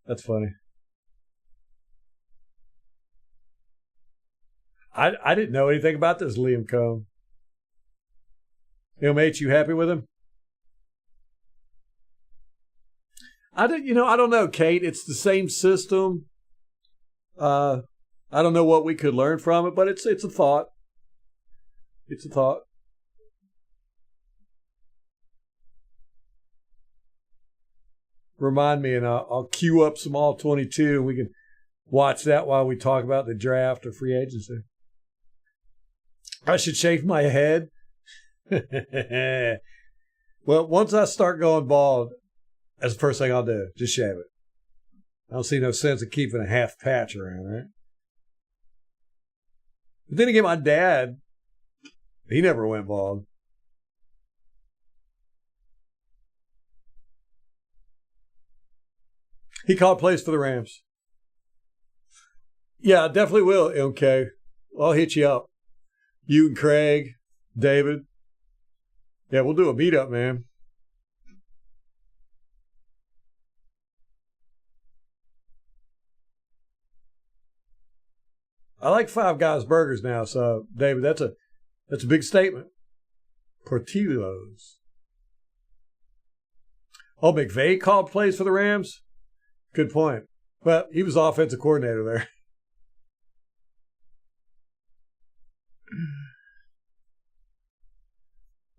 That's funny. I didn't know anything about this Liam Cohn. MH, you happy with him? I don't know, Kate. It's the same system. I don't know what we could learn from it, but it's a thought. It's a thought. Remind me, and I'll queue up some All 22, and we can watch that while we talk about the draft or free agency. I should shave my head. Well, once I start going bald, that's the first thing I'll do. Just shave it. I don't see no sense of keeping a half patch around, right? But then again, my dad, he never went bald. He called plays for the Rams. Yeah, I definitely will, MK. I'll hit you up. You and Craig, David. Yeah, we'll do a meetup, man. I like Five Guys burgers now, so David, that's a big statement. Portillo's. Oh, McVay called plays for the Rams? Good point. Well, he was offensive coordinator there.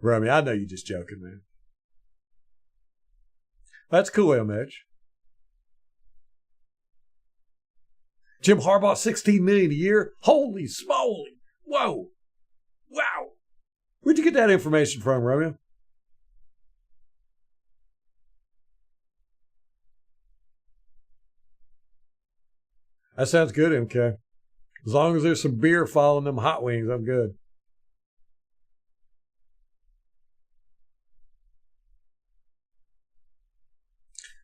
Romy, I know you're just joking, man. That's cool, MH. Jim Harbaugh, $16 million a year? Holy smoly. Whoa. Wow. Where'd you get that information from, Romeo? That sounds good, MK. As long as there's some beer following them hot wings, I'm good.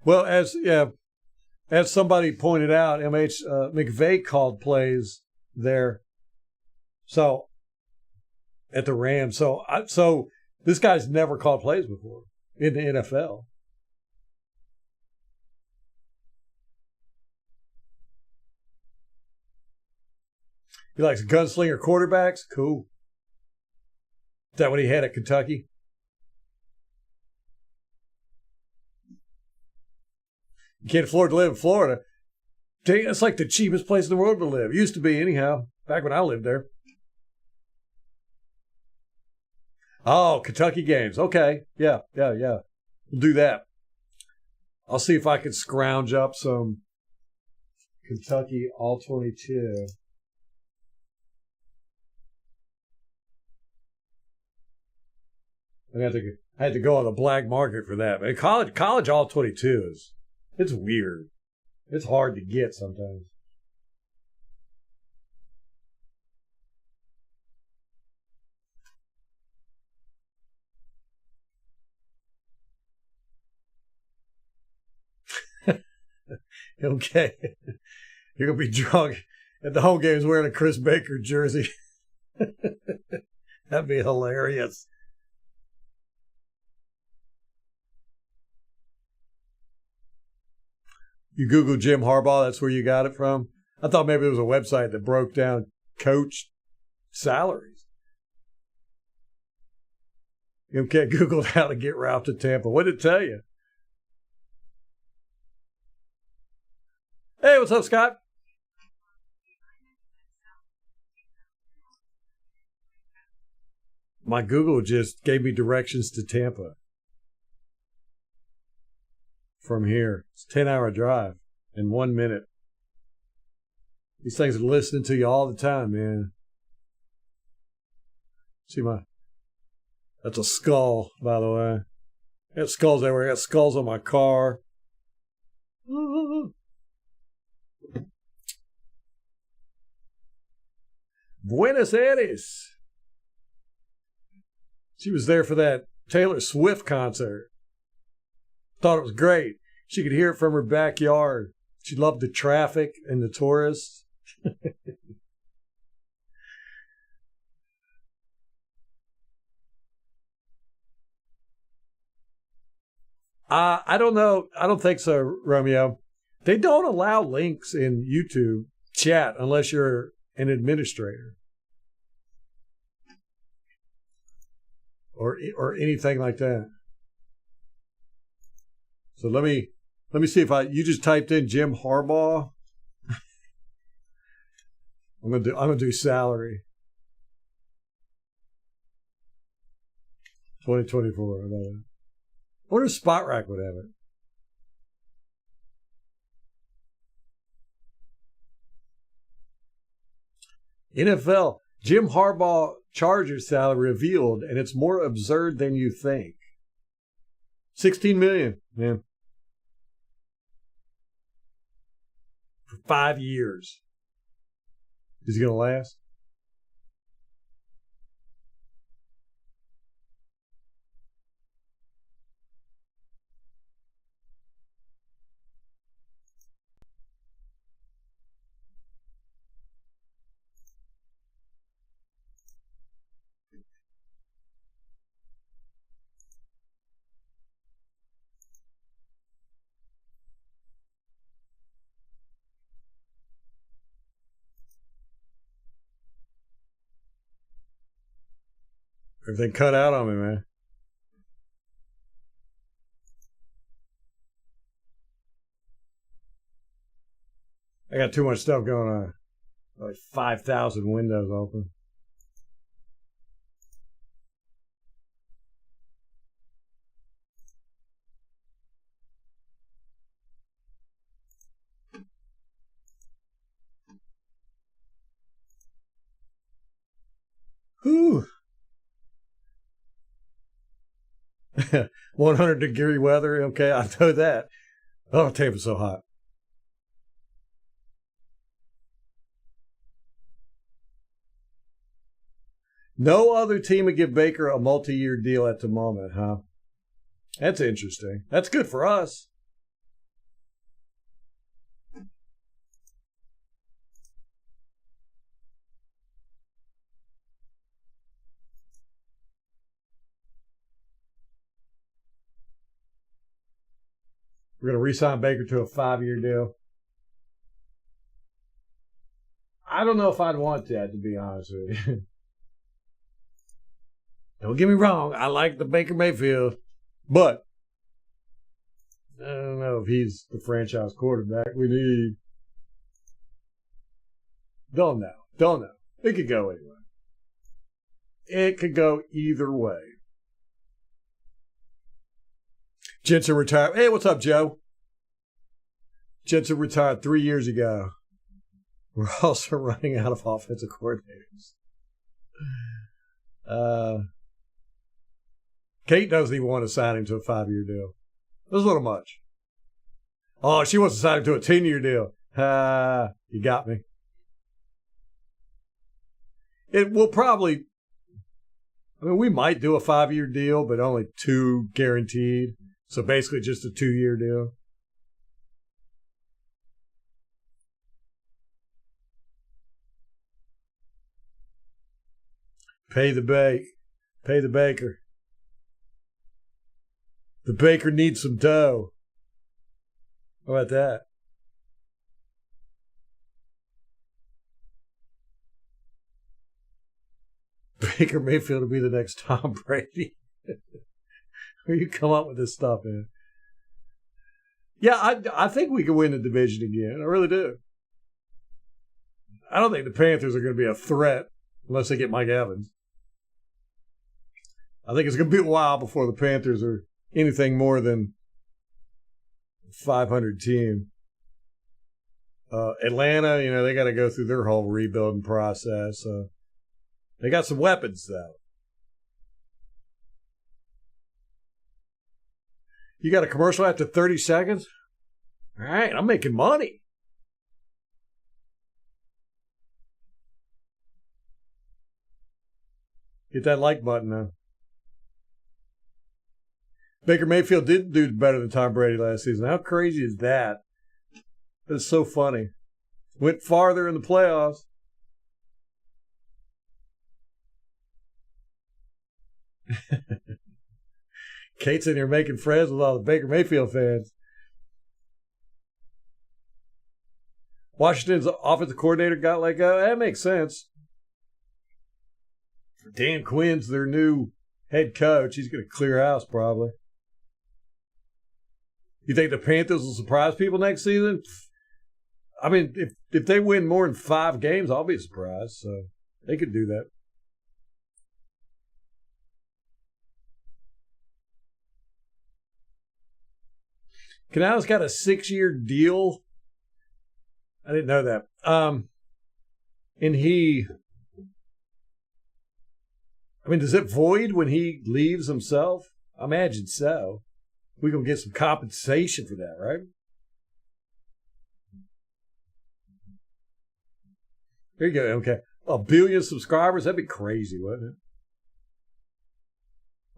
Well, as somebody pointed out, McVay called plays there. So at the Rams. So this guy's never called plays before in the NFL. He likes gunslinger quarterbacks. Cool. Is that what he had at Kentucky? You can't afford to live in Florida. It's like the cheapest place in the world to live. Used to be, anyhow, back when I lived there. Oh, Kentucky games. Okay. Yeah. We'll do that. I'll see if I can scrounge up some Kentucky All 22. I had to go on the black market for that. But college All 22 it's weird. It's hard to get sometimes. Okay. You're going to be drunk at the home games wearing a Chris Baker jersey. That'd be hilarious. You Google Jim Harbaugh, that's where you got it from? I thought maybe it was a website that broke down coach salaries. You can't Google how to get Ralph to Tampa. What did it tell you? Hey, what's up, Scott? My Google just gave me directions to Tampa from here. It's a 10-hour drive in 1 minute. These things are listening to you all the time, man. See that's a skull, by the way. I got skulls everywhere. I got skulls on my car. Buenos Aires. She was there for that Taylor Swift concert. Thought it was great. She could hear it from her backyard. She loved the traffic and the tourists. I don't know. I don't think so, Romeo. They don't allow links in YouTube chat unless you're an administrator or anything like that. So let me see if you just typed in Jim Harbaugh. I'm gonna do salary. 2024. I wonder if Spot Rack would have it. NFL, Jim Harbaugh Chargers salary revealed, and it's more absurd than you think. $16 million, man. For 5 years. Is he going to last? Everything cut out on me, man. I got too much stuff going on. Like 5,000 windows open. Whew. 100-degree weather. Okay, I know that. Oh, Tampa's so hot. No other team would give Baker a multi-year deal at the moment, huh? That's interesting. That's good for us. We're going to re-sign Baker to a 5-year deal. I don't know if I'd want that, to be honest with you. Don't get me wrong. I like the Baker Mayfield, but I don't know if he's the franchise quarterback we need. Don't know. It could go anyway. It could go either way. Jensen retired. Hey, what's up, Joe? Jensen retired 3 years ago. We're also running out of offensive coordinators. Kate doesn't even want to sign him to a 5-year deal. That's a little much. Oh, she wants to sign him to a 10-year deal. You got me. It will probably, we might do a 5-year deal, but only 2 guaranteed. So basically just a 2-year deal. Pay the baker. The baker needs some dough. How about that? Baker Mayfield to be the next Tom Brady. Where you come up with this stuff, man? Yeah, I think we can win the division again. I really do. I don't think the Panthers are going to be a threat unless they get Mike Evans. I think it's going to be a while before the Panthers are anything more than a 500 team. Atlanta, they got to go through their whole rebuilding process. They got some weapons, though. You got a commercial after 30 seconds? All right, I'm making money. Hit that like button now. Baker Mayfield did do better than Tom Brady last season. How crazy is that? That's so funny. Went farther in the playoffs. Kate's in here making friends with all the Baker Mayfield fans. Washington's offensive coordinator got let go. That makes sense. Dan Quinn's their new head coach. He's going to clear house probably. You think the Panthers will surprise people next season? I mean, if they win more than 5 games, I'll be surprised. So they could do that. Canales got a 6-year deal. I didn't know that. And does it void when he leaves himself? I imagine so. We're going to get some compensation for that, right? There you go. Okay. 1 billion subscribers? That'd be crazy, wouldn't it?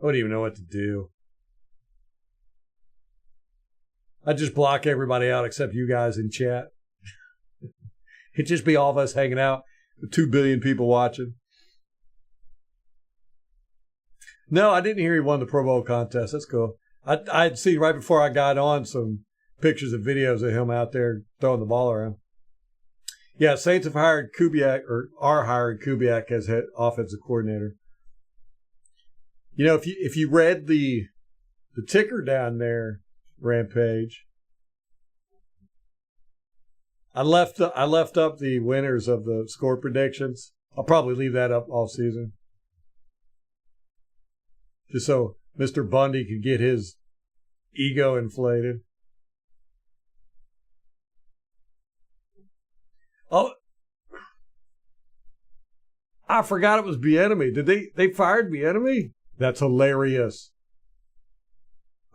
I wouldn't even know what to do. I'd just block everybody out except you guys in chat. It'd just be all of us hanging out with 2 billion people watching. No, I didn't hear he won the Pro Bowl contest. That's cool. I'd seen right before I got on some pictures and videos of him out there throwing the ball around. Yeah, Saints have hired Kubiak, or are hiring Kubiak as head offensive coordinator. If you read the ticker down there, Rampage, I left up the winners of the score predictions. I'll probably leave that up all season, just so Mr. Bundy could get his ego inflated. Oh, I forgot it was Bieniemy. Did they fired Bieniemy? That's hilarious.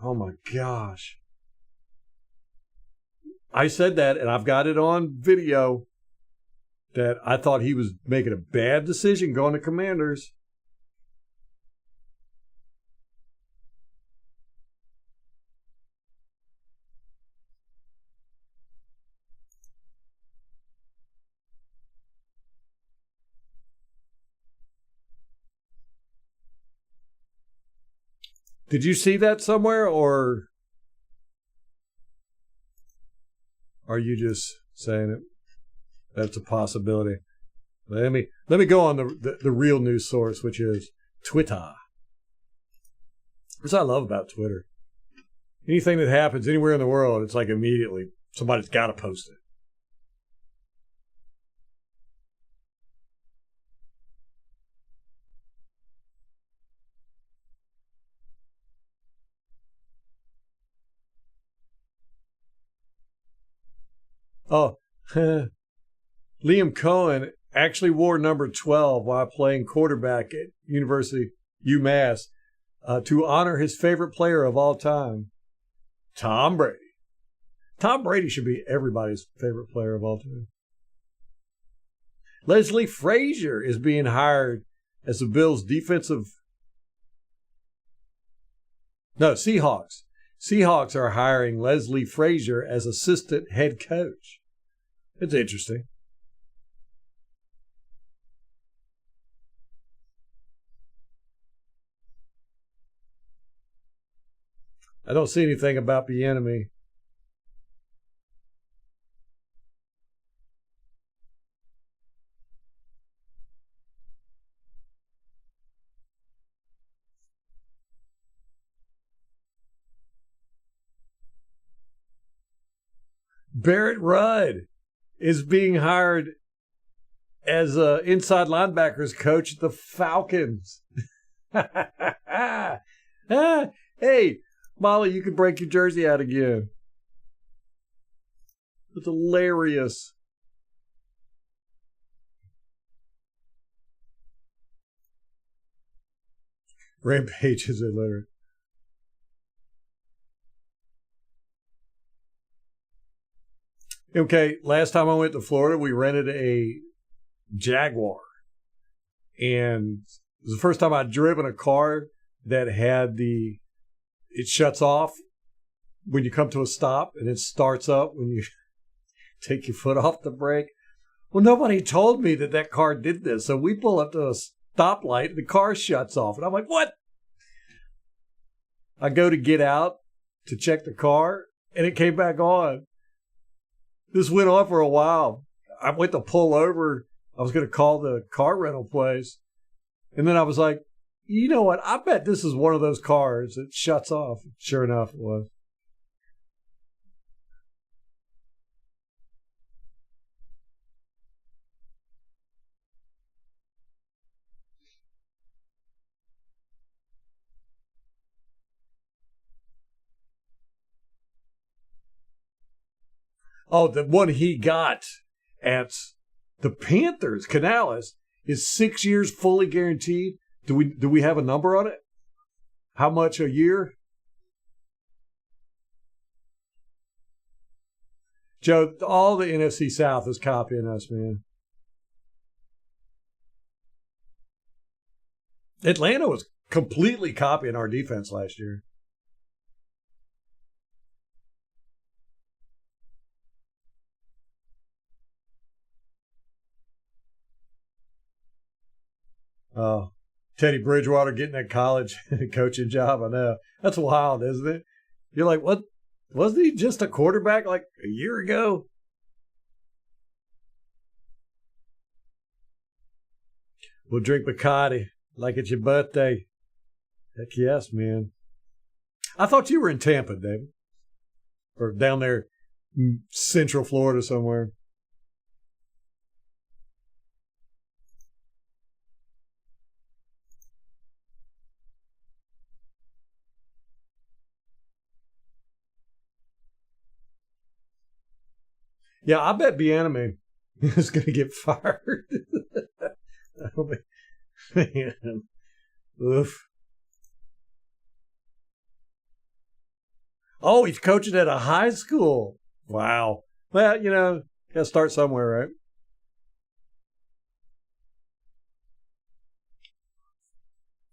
Oh my gosh. I said that, and I've got it on video, that I thought he was making a bad decision going to Commanders. Did you see that somewhere, or are you just saying it? That's a possibility. Let me go on the real news source, which is Twitter. That's what I love about Twitter. Anything that happens anywhere in the world, it's like immediately somebody's got to post it. Oh, Liam Cohen actually wore number 12 while playing quarterback at University UMass to honor his favorite player of all time, Tom Brady. Tom Brady should be everybody's favorite player of all time. Leslie Frazier is being hired as the Bills' Seahawks. Seahawks are hiring Leslie Frazier as assistant head coach. It's interesting. I don't see anything about Bieniemy. Barrett Rudd is being hired as an inside linebackers coach at the Falcons. Hey, Molly, you can break your jersey out again. It's hilarious. Rampage is illiterate. Okay, last time I went to Florida, we rented a Jaguar. And it was the first time I'd driven a car that had it shuts off when you come to a stop and it starts up when you take your foot off the brake. Well, nobody told me that car did this. So we pull up to a stoplight and the car shuts off. And I'm like, what? I go to get out to check the car and it came back on. This went on for a while. I went to pull over. I was going to call the car rental place. And then I was like, you know what? I bet this is one of those cars that shuts off. Sure enough, it was. Oh, the one he got at the Panthers, Canales, is 6 years fully guaranteed. Do we have a number on it? How much a year? Joe, all the NFC South is copying us, man. Atlanta was completely copying our defense last year. Teddy Bridgewater getting that college coaching job. I know. That's wild, isn't it? You're like, what? Wasn't he just a quarterback like a year ago? We'll drink Bacardi like it's your birthday. Heck yes, man. I thought you were in Tampa, David. Or down there in Central Florida somewhere. Yeah, I bet Bieniemy is going to get fired. Man. Oof. Oh, he's coaching at a high school. Wow. Well, got to start somewhere, right?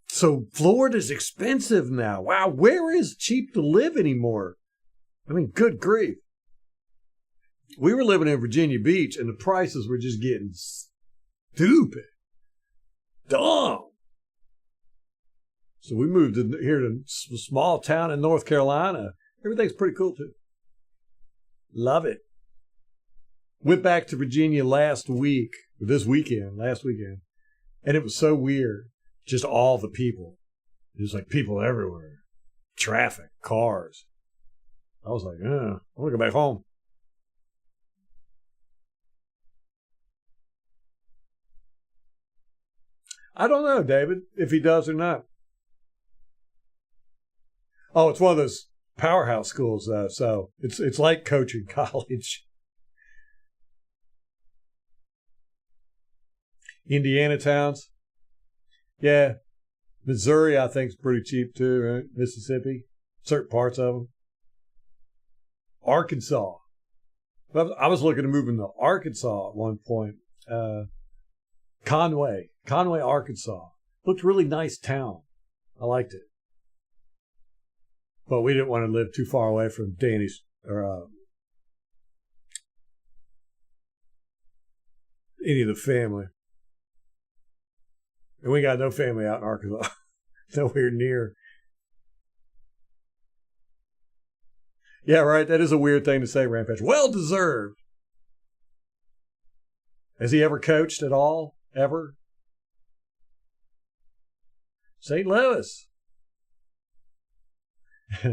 So Florida's expensive now. Wow, where is cheap to live anymore? I mean, good grief. We were living in Virginia Beach, and the prices were just getting stupid. Dumb. So we moved here to a small town in North Carolina. Everything's pretty cool, too. Love it. Went back to Virginia last weekend, and it was so weird. Just all the people. There's like people everywhere. Traffic, cars. I was like, I want to go back home. I don't know, David, if he does or not. Oh, it's one of those powerhouse schools, though. So it's like coaching college. Indiana towns. Yeah. Missouri, I think, is pretty cheap, too, right? Mississippi. Certain parts of them. Arkansas. I was looking to move into Arkansas at one point. Conway, Arkansas. Looked really nice town. I liked it. But we didn't want to live too far away from Danny's or any of the family. And we got no family out in Arkansas. Nowhere near. Yeah, right. That is a weird thing to say, Rampage. Well deserved. Has he ever coached at all? Ever? St. Louis.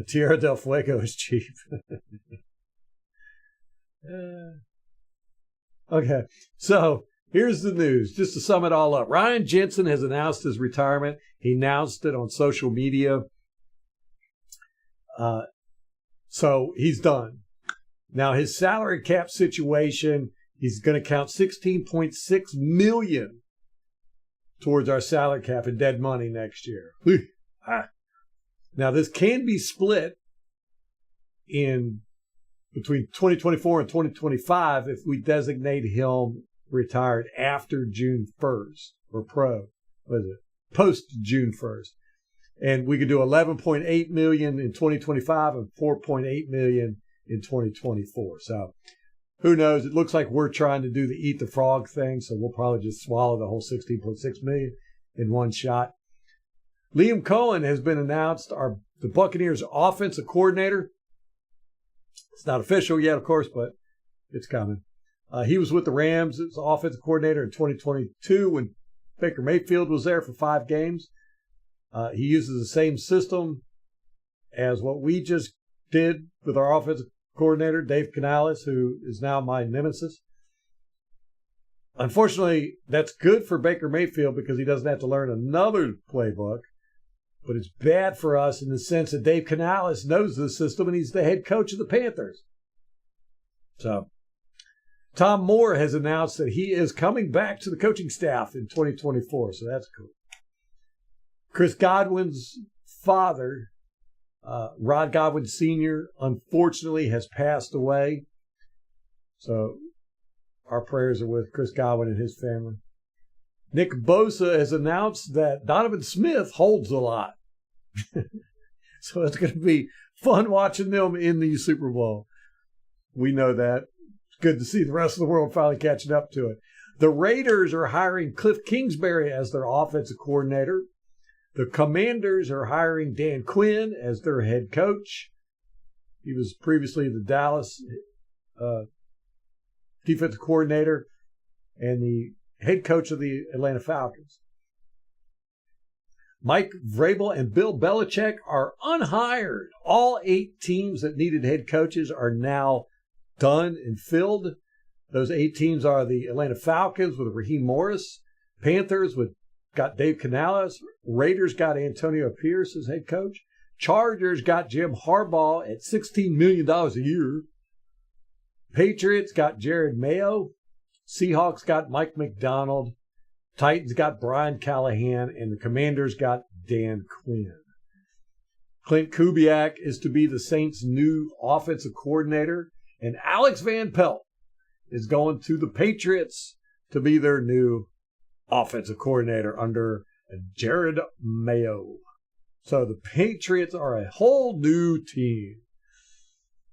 Tierra del Fuego is cheap. Okay, so here's the news. Just to sum it all up, Ryan Jensen has announced his retirement. He announced it on social media. So he's done. Now his salary cap situation, he's going to count $16.6 million towards our salary cap in dead money next year. Now this can be split in between 2024 and 2025 if we designate him retired after June 1st or post June 1st. And we could do 11.8 million in 2025 and 4.8 million in 2024. So who knows? It looks like we're trying to do the eat the frog thing. So we'll probably just swallow the whole 16.6 million in one shot. Liam Cohen has been announced the Buccaneers offensive coordinator. It's not official yet, of course, but it's coming. He was with the Rams as offensive coordinator in 2022 when Baker Mayfield was there for 5 games. He uses the same system as what we just did with our offensive coordinator, Dave Canales, who is now my nemesis. Unfortunately, that's good for Baker Mayfield because he doesn't have to learn another playbook. But it's bad for us in the sense that Dave Canales knows the system and he's the head coach of the Panthers. So Tom Moore has announced that he is coming back to the coaching staff in 2024. So that's cool. Chris Godwin's father, Rod Godwin Sr., unfortunately has passed away. So our prayers are with Chris Godwin and his family. Nick Bosa has announced that Donovan Smith holds a lot. So it's going to be fun watching them in the Super Bowl. We know that. It's good to see the rest of the world finally catching up to it. The Raiders are hiring Cliff Kingsbury as their offensive coordinator. The Commanders are hiring Dan Quinn as their head coach. He was previously the Dallas defensive coordinator and the head coach of the Atlanta Falcons. Mike Vrabel and Bill Belichick are unhired. All 8 teams that needed head coaches are now done and filled. Those 8 teams are the Atlanta Falcons with Raheem Morris, Panthers got Dave Canales, Raiders got Antonio Pierce as head coach, Chargers got Jim Harbaugh at $16 million a year, Patriots got Jared Mayo, Seahawks got Mike McDonald, Titans got Brian Callahan, and the Commanders got Dan Quinn. Clint Kubiak is to be the Saints' new offensive coordinator, and Alex Van Pelt is going to the Patriots to be their new offensive coordinator under Jared Mayo. So the Patriots are a whole new team.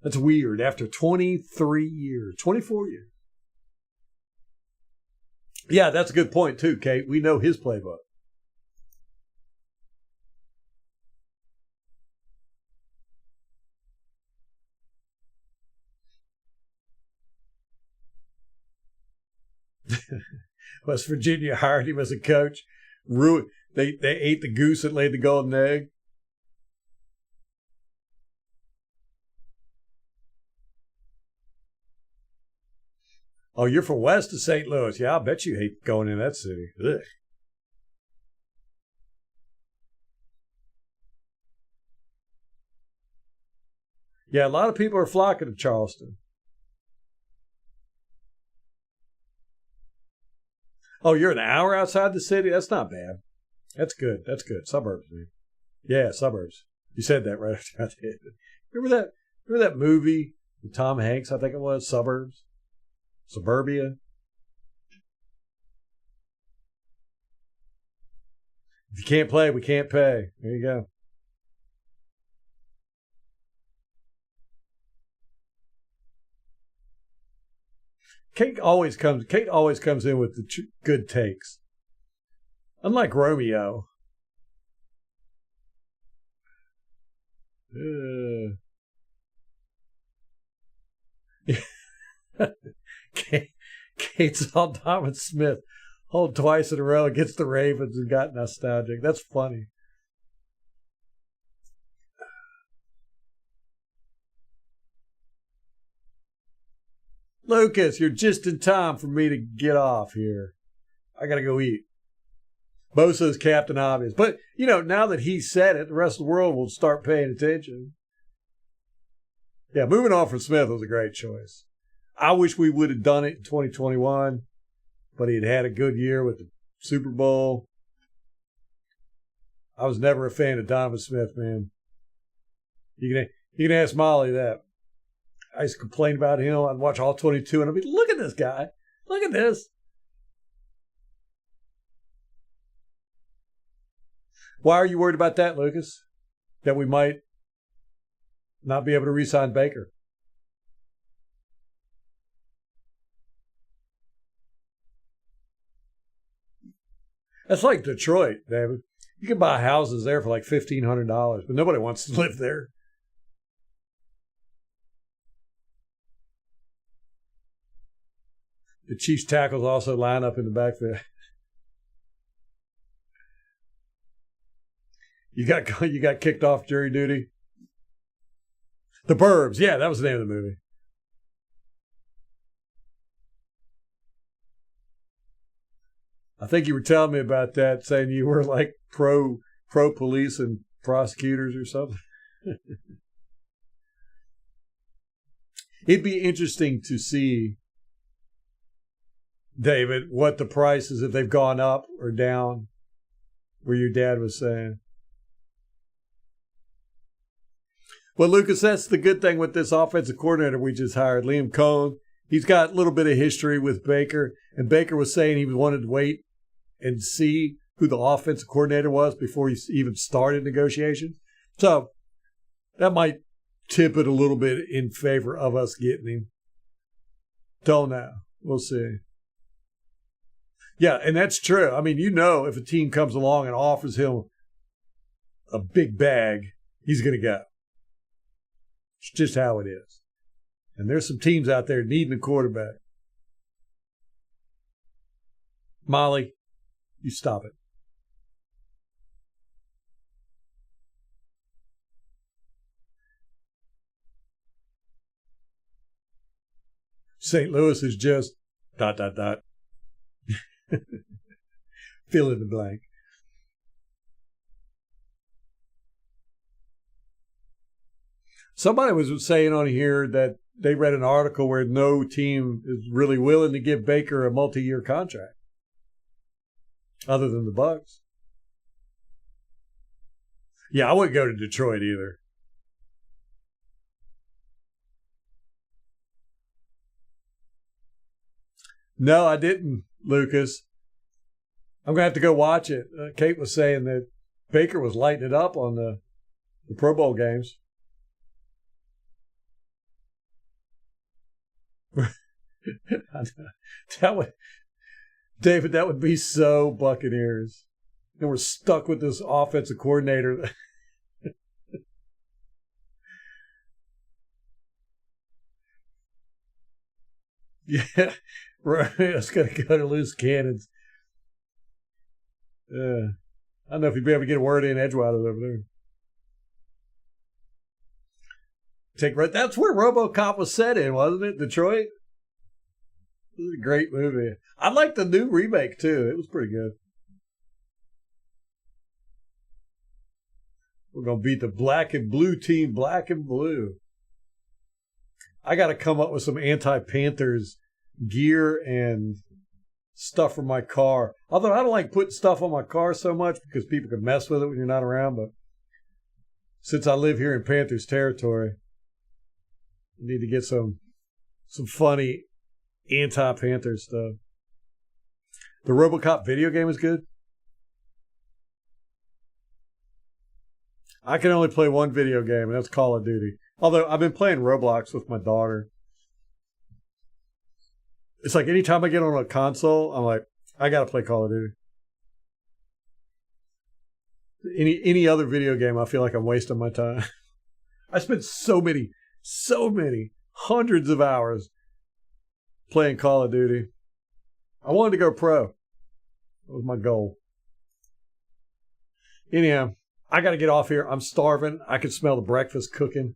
That's weird. After 24 years. Yeah, that's a good point too, Kate. We know his playbook. West Virginia hired him as a coach. They ate the goose that laid the golden egg. Oh, you're from west of St. Louis. Yeah, I bet you hate going in that city. Ugh. Yeah, a lot of people are flocking to Charleston. Oh, you're an hour outside the city? That's not bad. That's good. That's good. Suburbs, man. Yeah, suburbs. You said that right after I did. Remember that movie with Tom Hanks, I think it was, Suburbs? Suburbia? If you can't play, we can't pay. There you go. Kate always comes in with the good takes. Unlike Romeo. Kate saw Donovan Smith hold twice in a row against the Ravens and got nostalgic. That's funny. Lucas, you're just in time for me to get off here. I got to go eat. Bosa's Captain Obvious. But, now that he said it, the rest of the world will start paying attention. Yeah, moving on from Smith was a great choice. I wish we would have done it in 2021, but he had a good year with the Super Bowl. I was never a fan of Donovan Smith, man. You can ask Molly that. I used to complain about him. I'd watch all 22, and I'd be, look at this guy. Look at this. Why are you worried about that, Lucas? That we might not be able to re-sign Baker? That's like Detroit, David. You can buy houses there for like $1,500, but nobody wants to live there. The Chiefs tackles also line up in the backfield. You got kicked off jury duty. The Burbs, yeah, that was the name of the movie. I think you were telling me about that, saying you were like pro police and prosecutors or something. It'd be interesting to see, David, what the prices, if they've gone up or down, where your dad was saying. Well, Lucas, that's the good thing with this offensive coordinator we just hired, Liam Cohen. He's got a little bit of history with Baker, and Baker was saying he wanted to wait and see who the offensive coordinator was before he even started negotiations. So that might tip it a little bit in favor of us getting him. Don't know. We'll see. Yeah, and that's true. I mean, if a team comes along and offers him a big bag, he's going to go. It's just how it is. And there's some teams out there needing a quarterback. Molly, you stop it. St. Louis is just ... Fill in the blank. Somebody was saying on here that they read an article where no team is really willing to give Baker a multi-year contract, other than the Bucs. Yeah, I wouldn't go to Detroit either. No, I didn't, Lucas. I'm going to have to go watch it. Kate was saying that Baker was lighting it up on the Pro Bowl games. David, that would be so Buccaneers. And we're stuck with this offensive coordinator. Yeah, right. It's going to go to loose cannons. I don't know if you'd be able to get a word in edgewise over there. That's where RoboCop was set in, wasn't it? Detroit? This is a great movie. I like the new remake, too. It was pretty good. We're going to beat the black and blue team, black and blue. I got to come up with some anti-Panthers gear and stuff for my car. Although I don't like putting stuff on my car so much because people can mess with it when you're not around. But since I live here in Panthers territory, I need to get some funny anti-Panther stuff. The RoboCop video game is good. I can only play one video game, and that's Call of Duty. Although I've been playing Roblox with my daughter. It's like anytime I get on a console, I'm like, I got to play Call of Duty. Any other video game, I feel like I'm wasting my time. I spent so many, hundreds of hours playing Call of Duty. I wanted to go pro. That was my goal. Anyhow, I got to get off here. I'm starving. I can smell the breakfast cooking.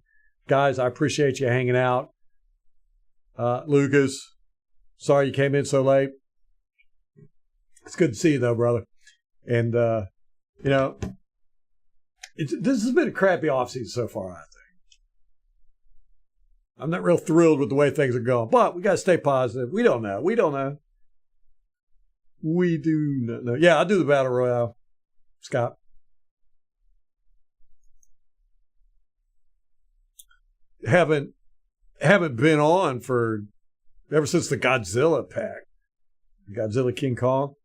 Guys, I appreciate you hanging out. Lucas, sorry you came in so late. It's good to see you, though, brother. And, this has been a crappy offseason so far, I think. I'm not real thrilled with the way things are going, but we got to stay positive. We don't know. We do not know. Yeah, I'll do the Battle Royale, Scott. Haven't been on ever since the Godzilla pack. Godzilla King Kong.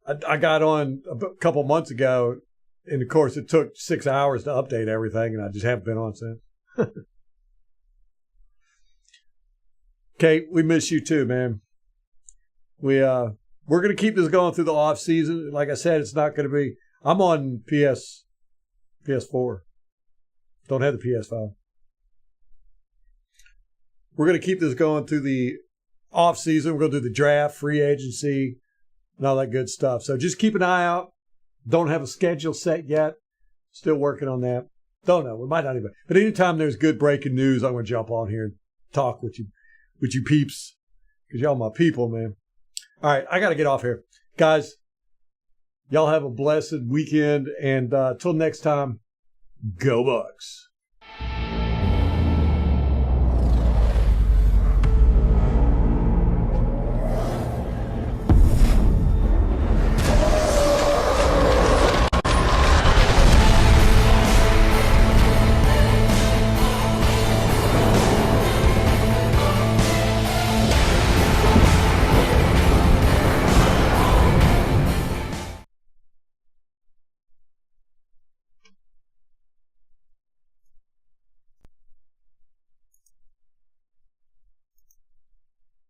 I got on a couple months ago, and of course it took 6 hours to update everything, and I just haven't been on since. Kate, we miss you too, man. We're going to keep this going through the off season. Like I said, it's not going to be. I'm on PS4. Don't have the PS5. We're going to keep this going through the off season. We're going to do the draft, free agency, and all that good stuff. So just keep an eye out. Don't have a schedule set yet. Still working on that. Don't know. We might not even. But anytime there's good breaking news, I'm going to jump on here and talk with you peeps, because y'all my people, man. All right, I got to get off here. Guys, y'all have a blessed weekend, and till next time, go Bucks.